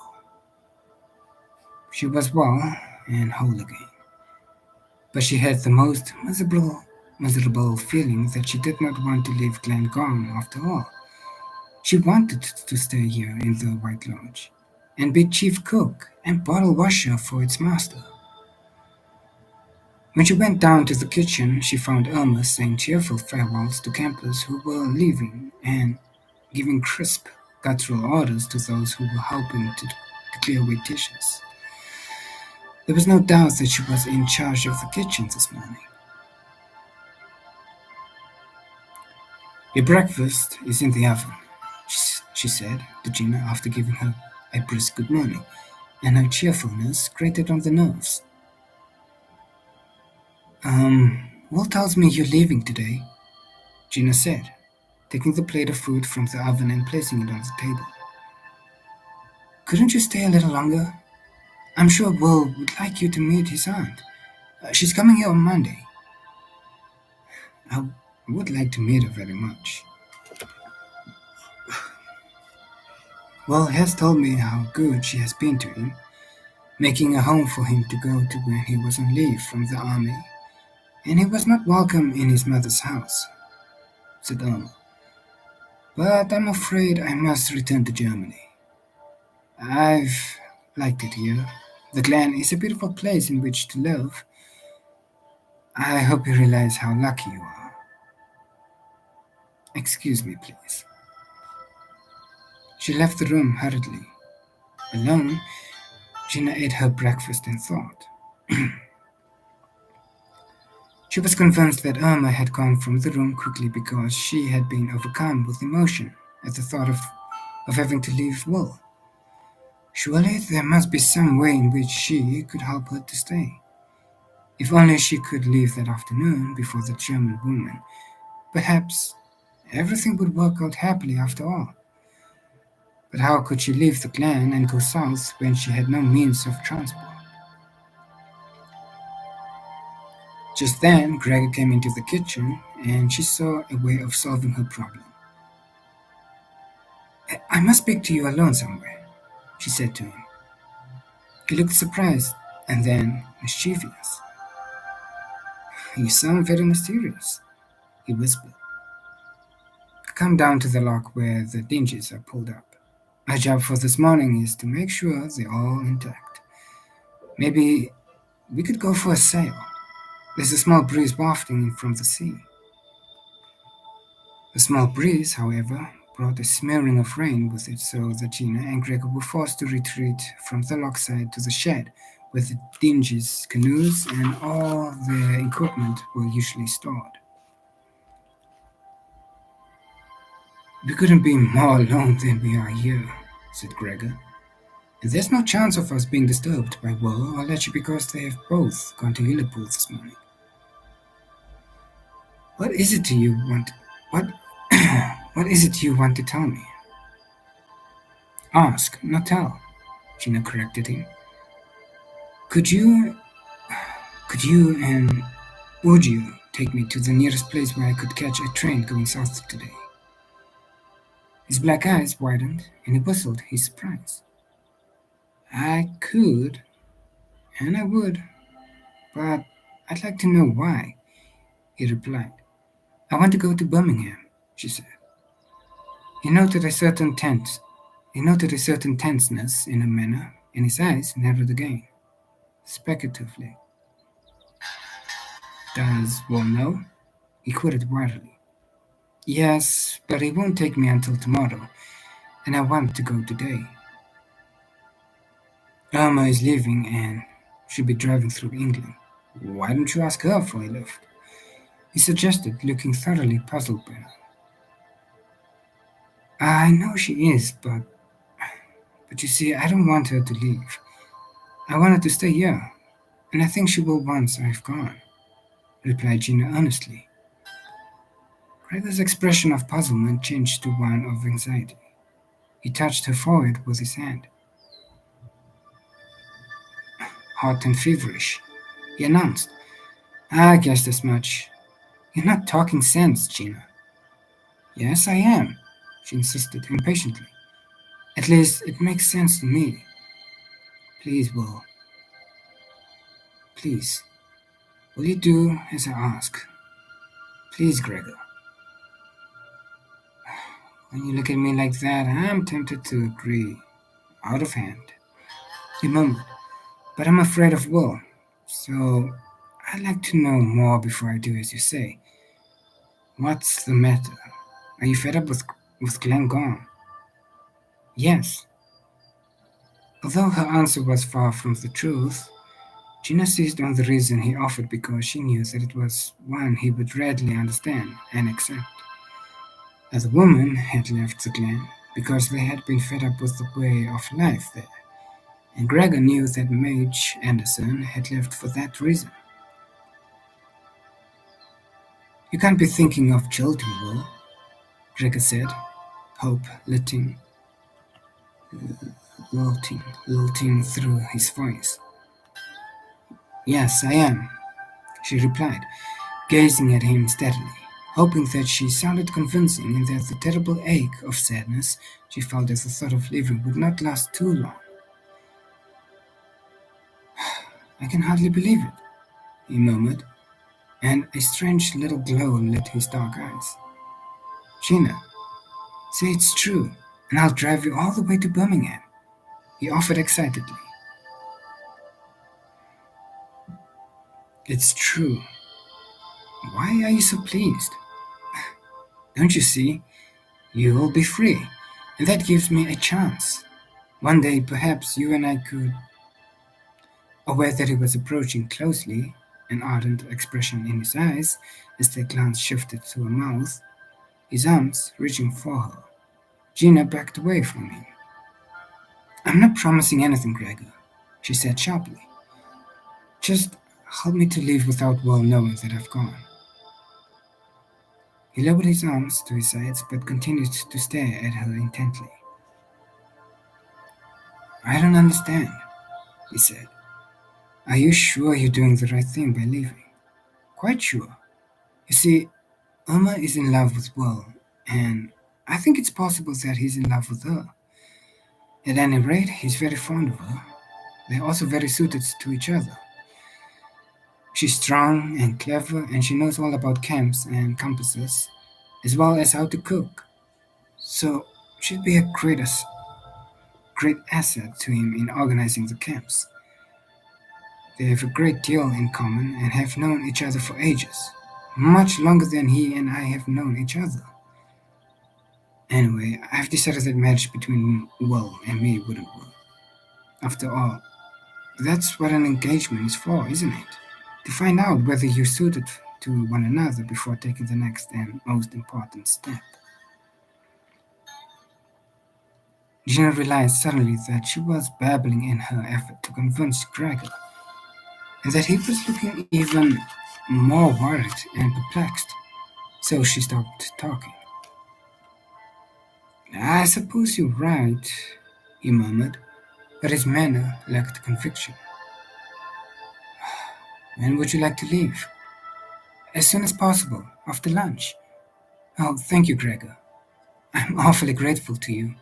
She was well and whole again, but she had the most miserable feeling that she did not want to leave Glengarm after all. She wanted to stay here in the White Lodge and be chief cook and bottle washer for its master. When she went down to the kitchen, she found Irma saying cheerful farewells to campers who were leaving and giving crisp, guttural orders to those who were helping to clear away dishes. There was no doubt that she was in charge of the kitchen this morning. Your breakfast is in the oven, she said to Gina after giving her a brisk good morning, and her cheerfulness grated on the nerves. Will tells me you're leaving today, Gina said, taking the plate of food from the oven and placing it on the table. Couldn't you stay a little longer? I'm sure Will would like you to meet his aunt. She's coming here on Monday. I would like to meet her very much. Will has told me how good she has been to him, making a home for him to go to when he was on leave from the army, and he was not welcome in his mother's house, said Irma. But I'm afraid I must return to Germany. I've liked it here. The Glen is a beautiful place in which to live. I hope you realize how lucky you are. Excuse me, please. She left the room hurriedly. Alone, Gina ate her breakfast and thought. She was convinced that Irma had gone from the room quickly because she had been overcome with emotion at the thought of having to leave Will. Surely there must be some way in which she could help her to stay. If only she could leave that afternoon before the German woman, perhaps everything would work out happily after all. But how could she leave the clan and go south when she had no means of transport? Just then, Gregor came into the kitchen and she saw a way of solving her problem. I must speak to you alone somewhere, she said to him. He looked surprised and then mischievous. You sound very mysterious, he whispered. Come down to the lock where the dinges are pulled up. My job for this morning is to make sure they're all intact. Maybe we could go for a sail. There's a small breeze wafting in from the sea. The small breeze, however, brought a smearing of rain with it, so that Gina and Gregor were forced to retreat from the lockside to the shed, where the dinges, canoes, and all their equipment were usually stored. We couldn't be more alone than we are here, said Gregor. And there's no chance of us being disturbed by Will or Lecce because they have both gone to Liverpool this morning. What is it you want? What? What is it you want to tell me? Ask, not tell, Gina corrected him. Could you and would you take me to the nearest place where I could catch a train going south today? His black eyes widened and he whistled his surprise. I could, and I would, but I'd like to know why, he replied. I want to go to Birmingham, she said. He noted a certain tenseness in her manner, and his eyes narrowed again, speculatively. Does Will know? He queried wildly. Yes, but he won't take me until tomorrow, and I want to go today. Irma is leaving and she'll be driving through England. Why don't you ask her for a lift? He suggested, looking thoroughly puzzled by her. I know she is, but you see, I don't want her to leave. I want her to stay here, and I think she will once I've gone, replied Gina earnestly. Gregor's expression of puzzlement changed to one of anxiety. He touched her forehead with his hand. Hot and feverish, he announced. I guessed as much. You're not talking sense, Gina. Yes, I am, she insisted impatiently. At least it makes sense to me. Please, Will. Please. Will you do as I ask? Please, Gregor. When you look at me like that, I'm tempted to agree. Out of hand. He murmured. But I'm afraid of Will. So I'd like to know more before I do as you say. What's the matter? Are you fed up with Glenn gone? Yes. Although her answer was far from the truth, Gina seized on the reason he offered because she knew that it was one he would readily understand and accept. That the woman had left the clan because they had been fed up with the way of life there, and Gregor knew that Madge Anderson had left for that reason. You can't be thinking of jilting, Will, Gregor said, hope lilting through his voice. Yes, I am, she replied, gazing at him steadily, hoping that she sounded convincing and that the terrible ache of sadness she felt at the thought of leaving would not last too long. I can hardly believe it, he murmured, and a strange little glow lit his dark eyes. Gina, say it's true, and I'll drive you all the way to Birmingham, he offered excitedly. It's true. Why are you so pleased? Don't you see? You will be free, and that gives me a chance. One day, perhaps you and I could. Aware that he was approaching closely, an ardent expression in his eyes as their glance shifted to her mouth, his arms reaching for her, Gina backed away from him. I'm not promising anything, Gregor, she said sharply. Just help me to leave without Will knowing that I've gone. He lowered his arms to his sides but continued to stare at her intently. I don't understand, he said. Are you sure you're doing the right thing by leaving? Quite sure. You see, Irma is in love with Will, and I think it's possible that he's in love with her. At any rate, he's very fond of her. They're also very suited to each other. She's strong and clever, and she knows all about camps and compasses, as well as how to cook. So she'd be a great asset to him in organizing the camps. They have a great deal in common and have known each other for ages, much longer than he and I have known each other. Anyway, I've decided that marriage between Will and me wouldn't work. After all, that's what an engagement is for, isn't it? To find out whether you're suited to one another before taking the next and most important step. Gina realized suddenly that she was babbling in her effort to convince Gregor, and that he was looking even more worried and perplexed. So she stopped talking. I suppose you're right, he murmured, but his manner lacked conviction. When would you like to leave? As soon as possible, after lunch. Oh, thank you, Gregor. I'm awfully grateful to you.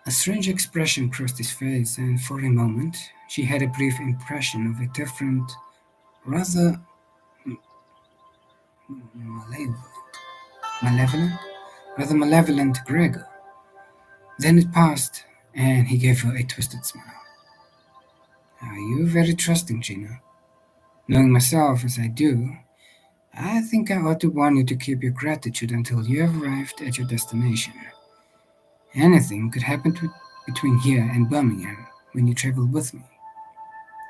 A strange expression crossed his face, and for a moment she had a brief impression of a different, rather malevolent, malevolent, rather malevolent Gregor. Then it passed, and he gave her a twisted smile. Are you very trusting, Gina? Knowing myself as I do, I think I ought to warn you to keep your gratitude until you have arrived at your destination. Anything could happen between here and Birmingham when you travel with me,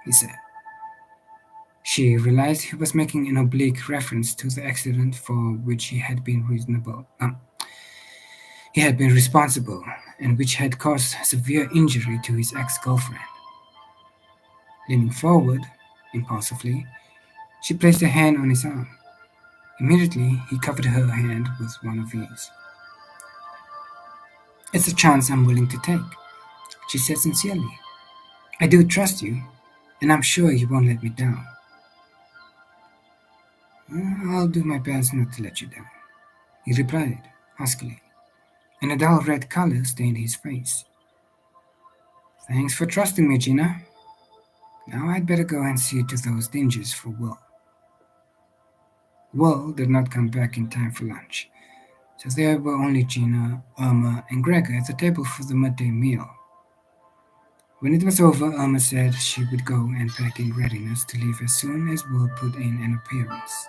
he said. She realized he was making an oblique reference to the accident for which he had been responsible, and which had caused severe injury to his ex-girlfriend. Leaning forward, impulsively, she placed a hand on his arm. Immediately, he covered her hand with one of his. It's a chance I'm willing to take, she said sincerely. I do trust you, and I'm sure you won't let me down. I'll do my best not to let you down, he replied, huskily, and a dull red color stained his face. Thanks for trusting me, Gina. Now I'd better go and see to those dangers for Will. Will did not come back in time for lunch, so there were only Gina, Irma, and Gregor at the table for the midday meal. When it was over, Irma said she would go and pack in readiness to leave as soon as Will put in an appearance.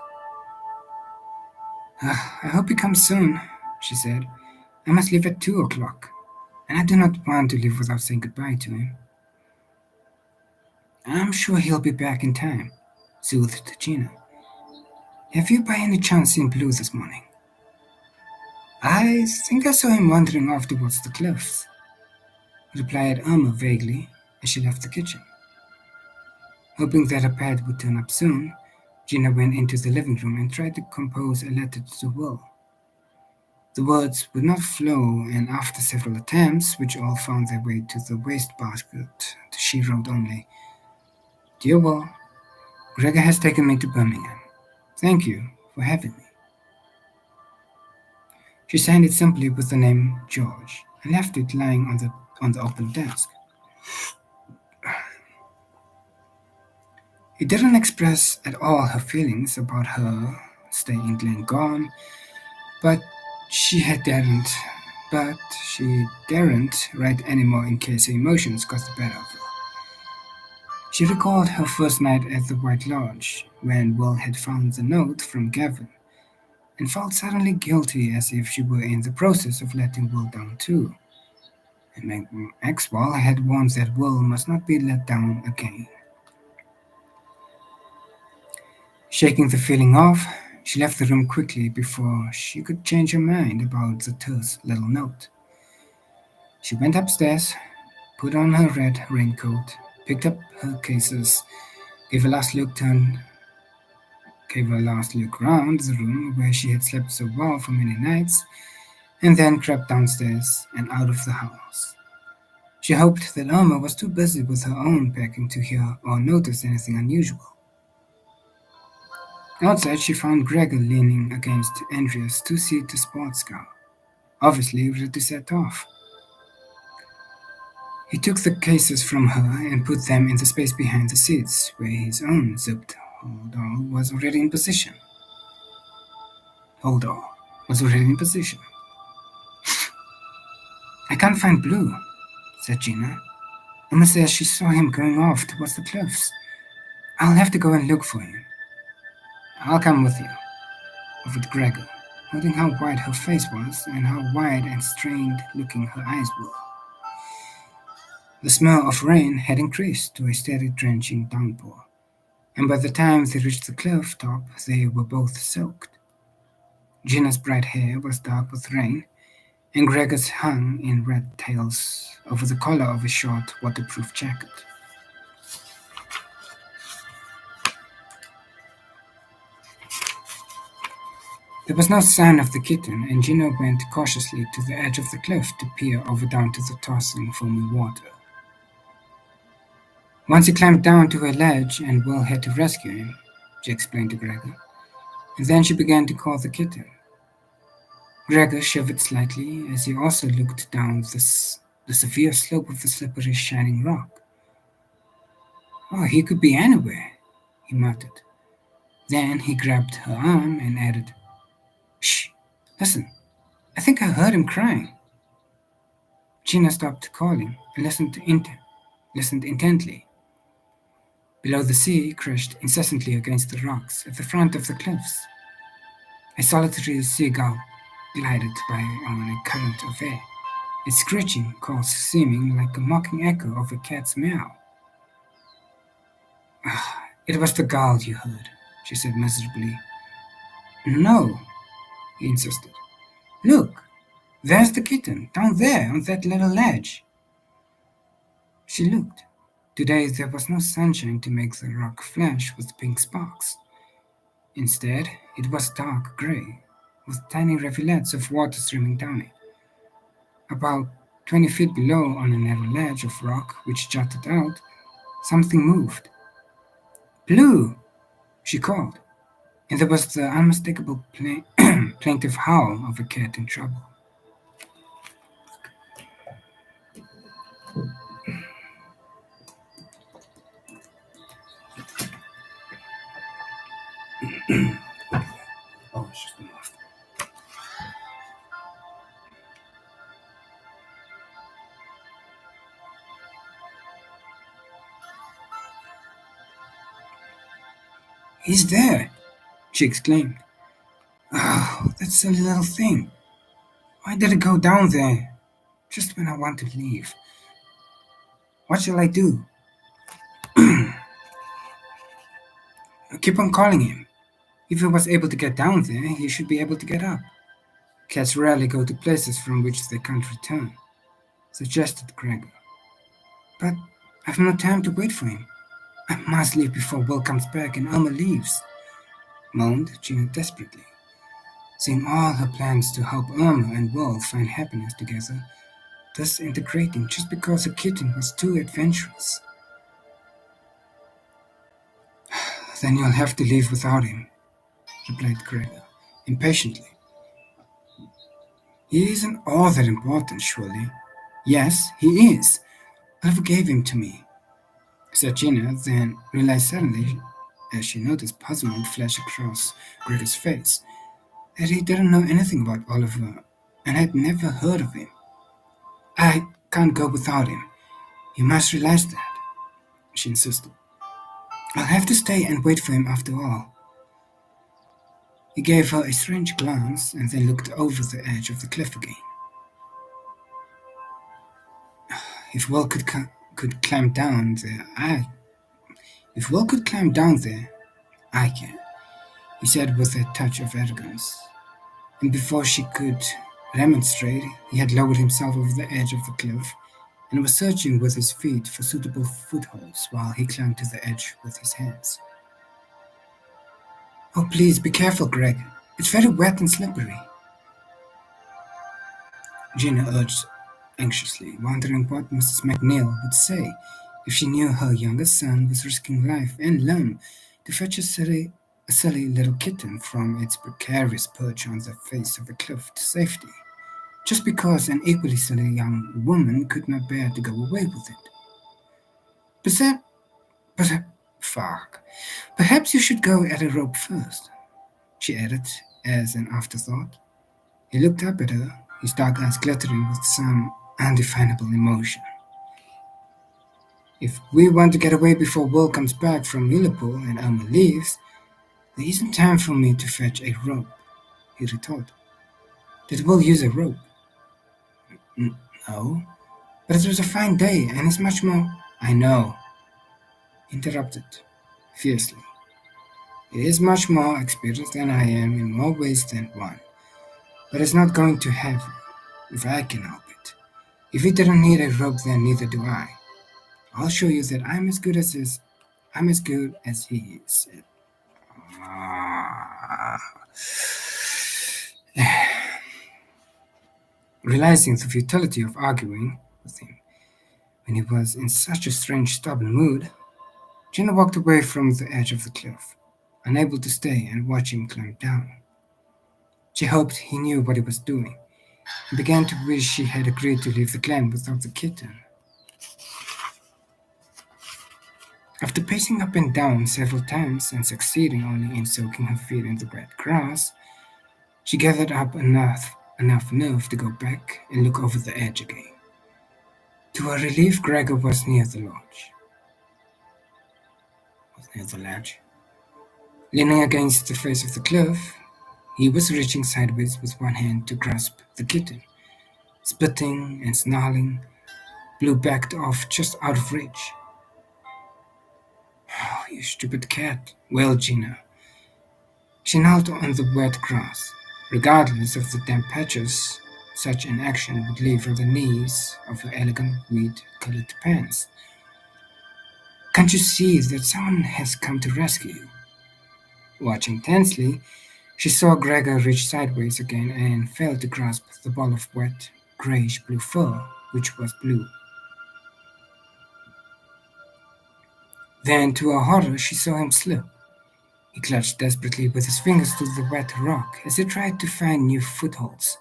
I hope he comes soon, she said. I must leave at 2 o'clock, and I do not want to leave without saying goodbye to him. I'm sure he'll be back in time, soothed Gina. Have you by any chance seen Blue this morning? I think I saw him wandering off towards the cliffs, replied Irma vaguely as she left the kitchen. Hoping that her pet would turn up soon, Gina went into the living room and tried to compose a letter to Will. The words would not flow, and after several attempts, which all found their way to the wastebasket, she wrote only, Dear Will, Gregor has taken me to Birmingham. Thank you for having me. She signed it simply with the name George and left it lying on the open desk. It didn't express at all her feelings about her stay in Glengarm, but she daren't write anymore in case her emotions got the better of her. She recalled her first night at the White Lodge, when Will had found the note from Gavin, and felt suddenly guilty as if she were in the process of letting Will down too. And Maxwell had warned that Will must not be let down again. Shaking the feeling off, she left the room quickly before she could change her mind about the terse little note. She went upstairs, put on her red raincoat, picked up her cases, gave a last look round the room where she had slept so well for many nights, and then crept downstairs and out of the house. She hoped that Irma was too busy with her own packing to hear or notice anything unusual. Outside, she found Gregor leaning against Andrea's two-seater sports car, obviously ready to set off. He took the cases from her and put them in the space behind the seats, where his own zipped holder was already in position. I can't find Blue, said Gina. Emma says she saw him going off towards the cliffs. I'll have to go and look for him. I'll come with you, offered Gregor, noting how white her face was and how wide and strained looking her eyes were. The smell of rain had increased to a steady drenching downpour, and by the time they reached the cliff top, they were both soaked. Gina's bright hair was dark with rain, and Gregor's hung in red tails over the collar of his short, waterproof jacket. There was no sign of the kitten, and Gina went cautiously to the edge of the cliff to peer over down to the tossing, foamy water. Once he climbed down to a ledge, and Will had to rescue him, she explained to Gregor, and then she began to call the kitten. Gregor shivered slightly as he also looked down the severe slope of the slippery, shining rock. Oh, he could be anywhere, he muttered. Then he grabbed her arm and added, Shh, listen, I think I heard him crying. Gina stopped calling and listened intently. Below, the sea crashed incessantly against the rocks at the front of the cliffs. A solitary seagull glided by on a current of air, its screeching calls seeming like a mocking echo of a cat's meow. It was the gull you heard, she said miserably. No, he insisted. Look, there's the kitten, down there on that little ledge. She looked. Today there was no sunshine to make the rock flash with pink sparks. Instead, it was dark gray, with tiny rivulets of water streaming down it. About 20 feet below, on a narrow ledge of rock which jutted out, something moved. Blue! She called, and there was the unmistakable plaintive howl of a cat in trouble. Oh, it's just enough. He's there, she exclaimed. Oh, that silly little thing. Why did it go down there? Just when I want to leave. What shall I do? Keep on calling him. If he was able to get down there, he should be able to get up. Cats rarely go to places from which they can't return, suggested Gregor. But I've no time to wait for him. I must leave before Will comes back and Irma leaves, moaned Gina desperately, seeing all her plans to help Irma and Will find happiness together disintegrating just because her kitten was too adventurous. Then you'll have to leave without him, replied Gregor, impatiently. He isn't all that important, surely. Yes, he is. Oliver gave him to me, said Gina, then realized suddenly, as she noticed puzzlement flash across Gregor's face, that he didn't know anything about Oliver and had never heard of him. I can't go without him. You must realize that, she insisted. I'll have to stay and wait for him after all. He gave her a strange glance and then looked over the edge of the cliff again. If Will could climb down there, I can, he said with a touch of arrogance. And before she could remonstrate, he had lowered himself over the edge of the cliff and was searching with his feet for suitable footholds while he clung to the edge with his hands. Oh, please, be careful, Greg. It's very wet and slippery, Gina urged anxiously, wondering what Mrs. McNeil would say if she knew her youngest son was risking life and limb to fetch a silly little kitten from its precarious perch on the face of a cliff to safety, just because an equally silly young woman could not bear to go away with it. Perhaps, perhaps, fuck. Perhaps you should go at a rope first, she added as an afterthought. He looked up at her, his dark eyes glittering with some undefinable emotion. If we want to get away before Will comes back from Liverpool and Elmer leaves, there isn't time for me to fetch a rope, he retorted. Did Will use a rope? No, but it was a fine day and is much more. I know, interrupted fiercely. It is much more experienced than I am in more ways than one, but it's not going to have if I can help it. If he didn't need a rope, then neither do I. I'll show you that I'm as good as he is. Ah. Realizing the futility of arguing with him when he was in such a strange, stubborn mood, Jenna walked away from the edge of the cliff, unable to stay and watch him climb down. She hoped he knew what he was doing, and began to wish she had agreed to leave the glen without the kitten. After pacing up and down several times and succeeding only in soaking her feet in the wet grass, she gathered up enough nerve to go back and look over the edge again. To her relief, Gregor was near the lodge. Leaning against the face of the cliff, he was reaching sideways with one hand to grasp the kitten. Spitting and snarling, Blue backed off just out of reach. Oh, you stupid cat, wailed Gina. She knelt on the wet grass. Regardless of the damp patches such an action would leave on the knees of her elegant wheat-colored pants. Can't you see that someone has come to rescue you? Watching tensely, she saw Gregor reach sideways again and fail to grasp the ball of wet, grayish-blue fur, which was blue. Then, to her horror, she saw him slip. He clutched desperately with his fingers to the wet rock as he tried to find new footholds.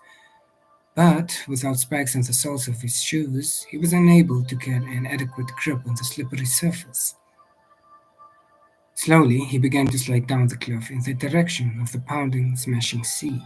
But, without spikes on the soles of his shoes, he was unable to get an adequate grip on the slippery surface. Slowly, he began to slide down the cliff in the direction of the pounding, smashing sea.